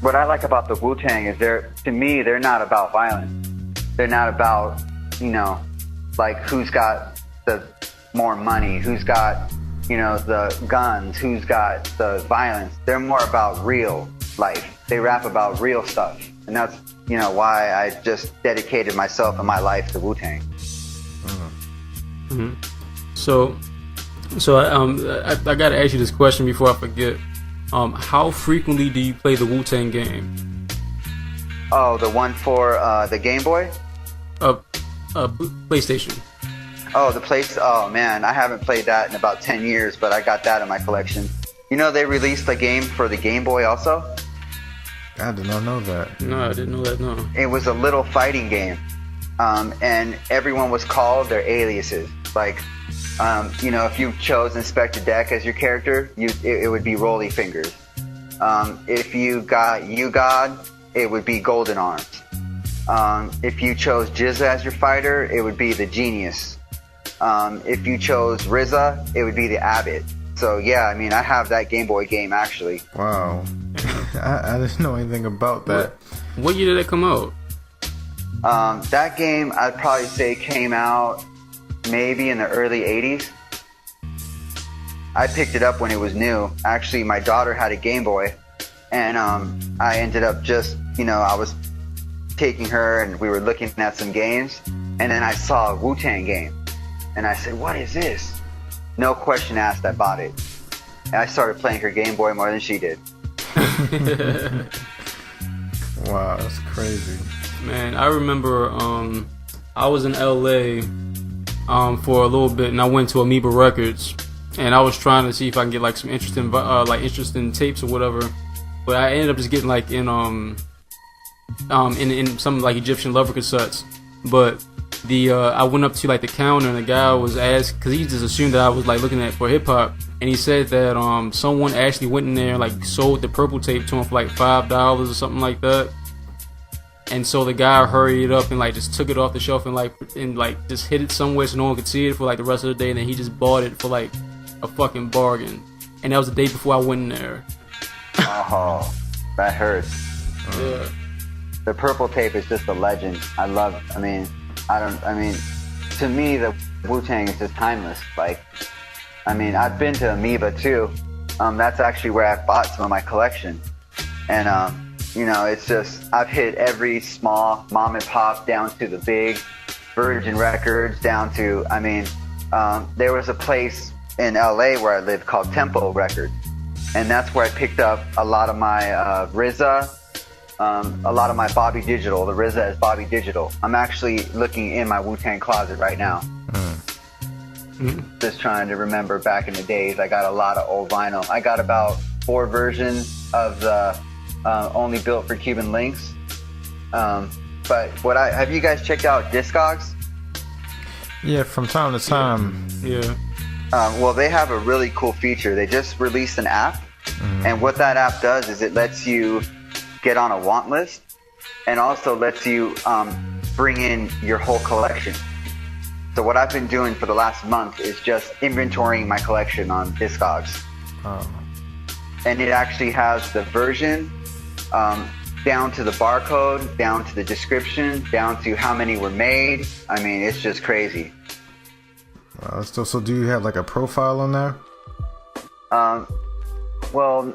what I like about the Wu-Tang is to me, they're not about violence. They're not about, you know, like who's got the more money, who's got, you know, the guns, who's got the violence. They're more about real life. They rap about real stuff. And that's, you know, why I just dedicated myself and my life to Wu-Tang. So I gotta ask you this question before I forget. How frequently do you play the Wu-Tang game? Oh, the one for the Game Boy? PlayStation. Oh, oh man, I haven't played that in about 10 years, but I got that in my collection. You know, they released a game for the Game Boy also? I did not know that. No, I didn't know that, no. It was a little fighting game, and everyone was called their aliases. Like, you know, if you chose Inspector Deck as your character, it would be Rolly Fingers. If you got U-God, it would be Golden Arms. If you chose Jizza as your fighter, it would be the Genius. If you chose RZA, it would be the Abbot. So yeah, I mean, I have that Game Boy game actually. Wow. I didn't know anything about that. What year did that come out? That game, I'd probably say came out maybe in the early 80s. I picked it up when it was new. Actually, my daughter had a Game Boy, and I ended up just, you know, I was taking her and we were looking at some games, and then I saw a Wu-Tang game, and I said, what is this? No question asked, I bought it. And I started playing her Game Boy more than she did. Wow, that's crazy. Man, I remember I was in LA for a little bit, and I went to Amoeba Records, and I was trying to see if I can get like some interesting tapes or whatever. But I ended up just getting like in in some like Egyptian lover cassettes. But I went up to like the counter and the guy was asked, because he just assumed that I was like looking at for hip hop, and he said that someone actually went in there and like sold the purple tape to him for like $5 or something like that. And so the guy hurried up and like just took it off the shelf and like just hid it somewhere so no one could see it for like the rest of the day, and then he just bought it for like a fucking bargain. And that was the day before I went in there. Oh, that hurts. Yeah. The purple tape is just a legend. To me, the Wu-Tang is just timeless. Like, I mean, I've been to Amoeba too. That's actually where I bought some of my collection. And, you know, it's just, I've hit every small mom and pop down to the big Virgin Records down to, there was a place in LA where I lived called Tempo Records. And that's where I picked up a lot of my RZA, a lot of my Bobby Digital. The RZA is Bobby Digital. I'm actually looking in my Wu-Tang closet right now. Just trying to remember back in the days. I got a lot of old vinyl. I got about 4 versions of the Only Built for Cuban Links. But have you guys checked out Discogs? Yeah, from time to time. Yeah. Well, they have a really cool feature. They just released an app, and what that app does is it lets you get on a want list, and also lets you bring in your whole collection. So what I've been doing for the last month is just inventorying my collection on Discogs. Oh. And it actually has the version, down to the barcode, down to the description, down to how many were made. I mean, it's just crazy. So do you have like a profile on there? Well,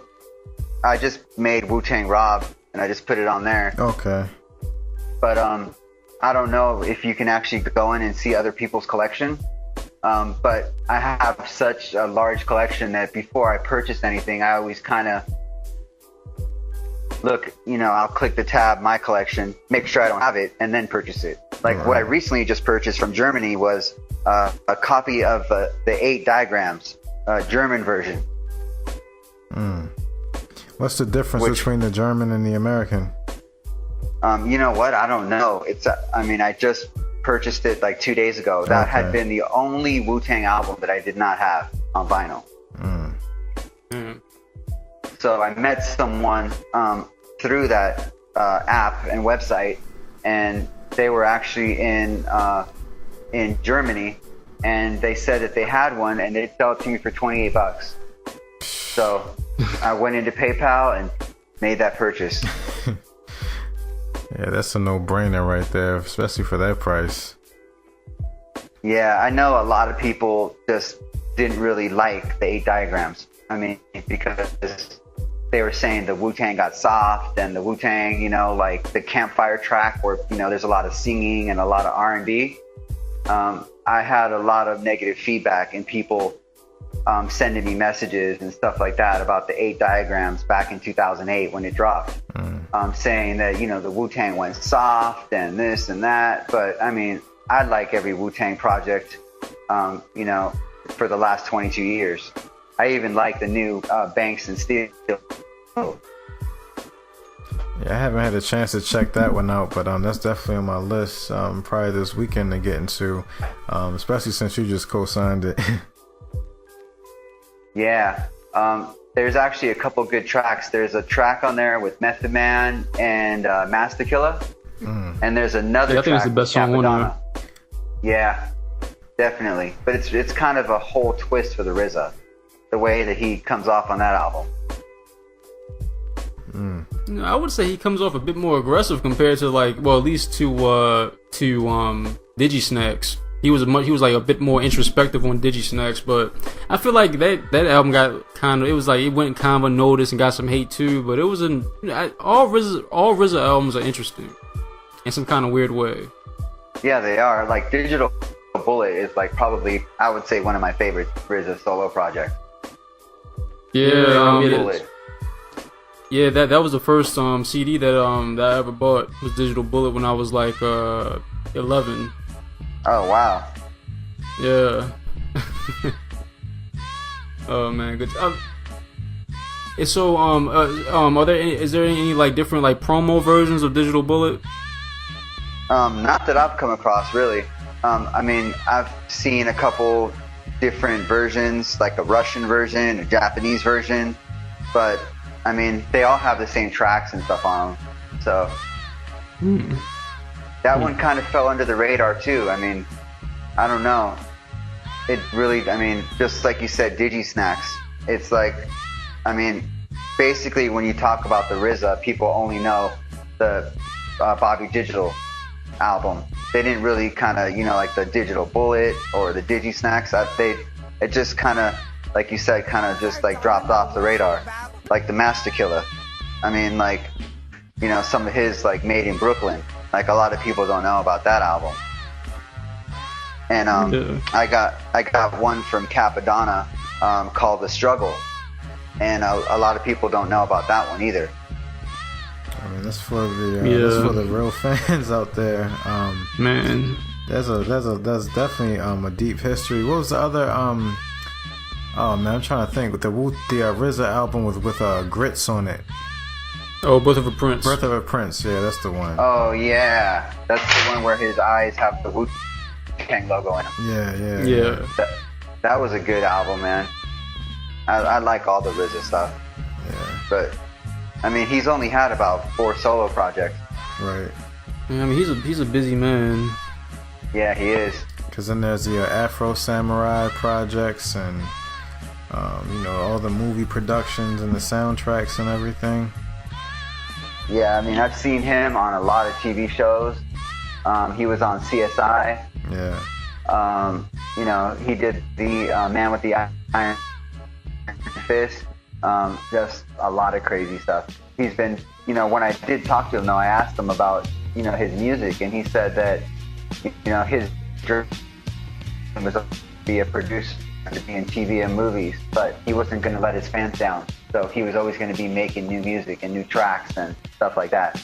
I just made Wu-Tang Rob, and I just put it on there. Okay. But I don't know if you can actually go in and see other people's collection. But I have such a large collection that before I purchase anything, I always kind of look, you know, I'll click the tab, my collection, make sure I don't have it, and then purchase it. Like what I recently just purchased from Germany was a copy of the 8 diagrams, German version. What's the difference between the German and the American? You know what? I don't know. I just purchased it like 2 days ago. That had been the only Wu-Tang album that I did not have on vinyl. So I met someone through that app and website, and they were actually in Germany, and they said that they had one, and they'd sell it to me for $28. So I went into PayPal and made that purchase. Yeah, that's a no-brainer right there, especially for that price. Yeah, I know a lot of people just didn't really like the 8 diagrams. I mean, because they were saying the Wu-Tang got soft, and the Wu-Tang, you know, like the campfire track where, you know, there's a lot of singing and a lot of R&B. I had a lot of negative feedback, and people sending me messages and stuff like that about the 8 diagrams back in 2008 when it dropped, saying that, you know, the Wu-Tang went soft and this and that. But I mean, I like every Wu-Tang project, you know, for the last 22 years. I even like the new Banks and Steel. Yeah, I haven't had a chance to check that one out, but that's definitely on my list probably this weekend to get into, especially since you just co-signed it. Yeah, there's actually a couple good tracks. There's a track on there with Method Man and Master Killer, and there's another track. I think it's the best song on there. Yeah, definitely. But it's kind of a whole twist for the RZA, the way that he comes off on that album. I would say he comes off a bit more aggressive compared to at least to Digi-Snacks. He was like a bit more introspective on Digi-Snacks, but I feel like that album got it went kind of unnoticed and got some hate too. But it was all RZA albums are interesting in some kind of weird way. Yeah, they are. Like Digital Bullet is like probably, I would say, one of my favorite RZA solo projects. Yeah, that was the first CD that I ever bought, was Digital Bullet, when I was like 11. Oh wow. Yeah. Oh man, good. So is there any like different like promo versions of Digital Bullet? Not that I've come across really. I mean, I've seen a couple different versions, like a Russian version, a Japanese version, but I mean, they all have the same tracks and stuff on them. So that one kind of fell under the radar too. I mean, I don't know. It really, I mean, just like you said, Digi Snacks. It's like, I mean, basically when you talk about the RZA, people only know the Bobby Digital album. They didn't really kind of, you know, like the Digital Bullet or the Digi Snacks. It just kind of, like you said, kind of just like dropped off the radar. Like the Master Killer. I mean, like, you know, some of his like Made in Brooklyn. Like a lot of people don't know about that album. And I got one from Capadonna called The Struggle, and a lot of people don't know about that one either. I mean, that's for the real fans out there. Man, there's definitely a deep history. What was the other oh man, I'm trying to think. With the RZA album with Grits on it. Oh, Birth of a Prince. Birth of a Prince, yeah, that's the one. Oh yeah, that's the one where his eyes have the Wu-Tang logo in them. Yeah. That was a good album, man. I like all the RZA stuff. Yeah. But I mean, he's only had about 4 solo projects. Right. Yeah, I mean, he's a busy man. Yeah, he is. Because then there's the Afro Samurai projects and you know, all the movie productions and the soundtracks and everything. Yeah, I mean, I've seen him on a lot of TV shows. He was on CSI. Yeah. You know, he did the Man with the Iron Fist. Just a lot of crazy stuff. He's been, you know, when I did talk to him though, I asked him about, you know, his music, and he said that, you know, his dream was to be a producer, to be in TV and movies, but he wasn't going to let his fans down. So he was always going to be making new music and new tracks and stuff like that.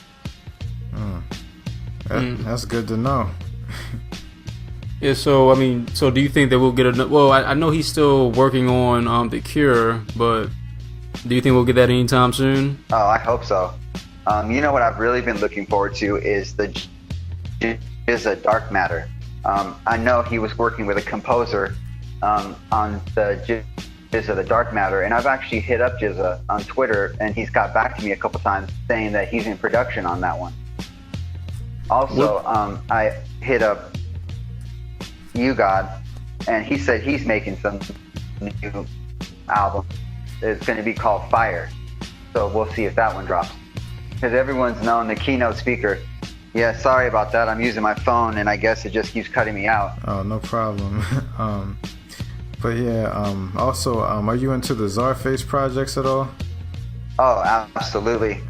That's good to know. Yeah, so I mean, so do you think that we'll get a? Well, I know he's still working on The Cure, but do you think we'll get that anytime soon? Oh, I hope so. You know what I've really been looking forward to is the GZA Dark Matter. I know he was working with a composer on the GZA The Dark Matter, and I've actually hit up GZA on Twitter, and he's got back to me a couple times saying that he's in production on that one. Also, I hit up U-God, and he said he's making some new album. It's going to be called Fire, so we'll see if that one drops. Because everyone's known the keynote speaker. Yeah, sorry about that. I'm using my phone, and I guess it just keeps cutting me out. Oh, no problem. But yeah, also, are you into the Czarface projects at all? Oh, absolutely.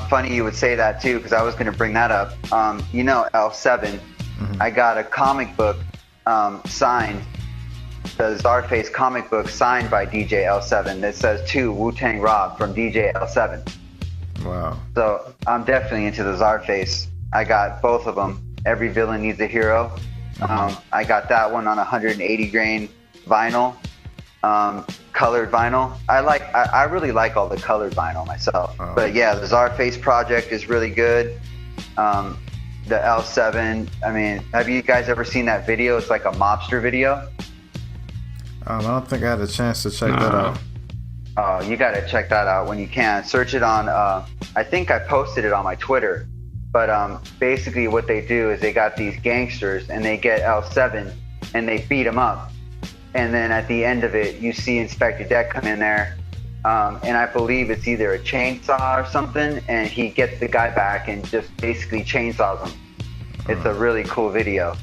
Funny you would say that too, because I was going to bring that up. You know, L7. I got a comic book signed, the Czarface comic book signed by DJ L7 that says to Wu-Tang Rob from DJ L7. Wow. So I'm definitely into the Czarface. I got both of them. Every Villain Needs a Hero. I got that one on 180 grain vinyl, colored vinyl. I really like all the colored vinyl myself. Oh. But yeah, the Czarface project is really good. The L7, I mean, have you guys ever seen that video? It's like a mobster video. I don't think I had a chance to check that out. Oh, you gotta check that out when you can. Search it on, I think I posted it on my Twitter. But basically what they do is they got these gangsters and they get L7 and they beat him up. And then at the end of it, you see Inspector Deck come in there. And I believe it's either a chainsaw or something, and he gets the guy back and just basically chainsaws him. It's a really cool video.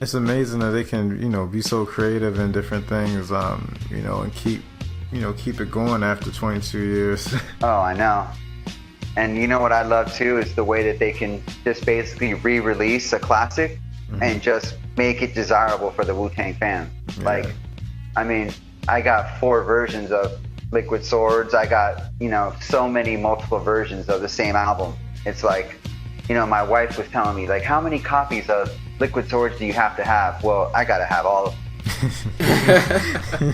It's amazing that they can, you know, be so creative in different things, you know, and keep it going after 22 years. Oh, I know. And you know what I love too is the way that they can just basically re-release a classic and just make it desirable for the Wu-Tang fan. Yeah. Like, I mean, I got 4 versions of Liquid Swords. I got, you know, so many multiple versions of the same album. It's like, you know, my wife was telling me, like, how many copies of Liquid Swords do you have to have? Well, I gotta have all of them.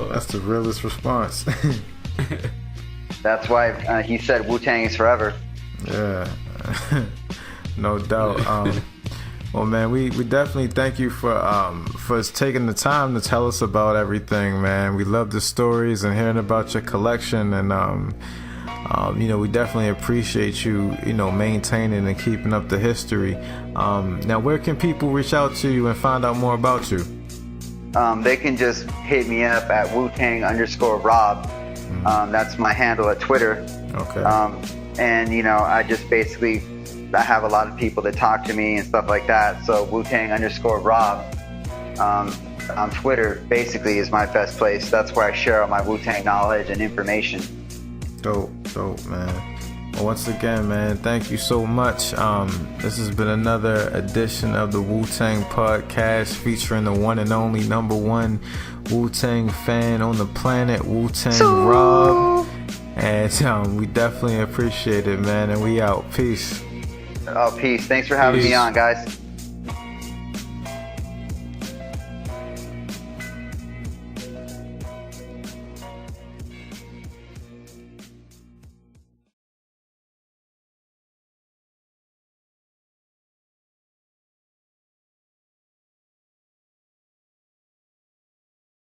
That's the realest response. That's why he said Wu-Tang is forever. Yeah, no doubt. Well, man, we definitely thank you for taking the time to tell us about everything, man. We love the stories and hearing about your collection, and we definitely appreciate you, maintaining and keeping up the history. Now, where can people reach out to you and find out more about you? They can just hit me up at Wu-Tang_Rob. That's my handle at Twitter. Okay. And I just basically, I have a lot of people that talk to me and stuff like that. So Wu-Tang_Rob on Twitter basically is my best place. That's where I share all my Wu-Tang knowledge and information. Dope, man. Well, once again, man, thank you so much. This has been another edition of the Wu-Tang Podcast, featuring the one and only number one Wu-Tang fan on the planet, Wu-Tang Rob. And we definitely appreciate it, man. And we out. Peace. Oh, peace. Thanks for having me on, guys.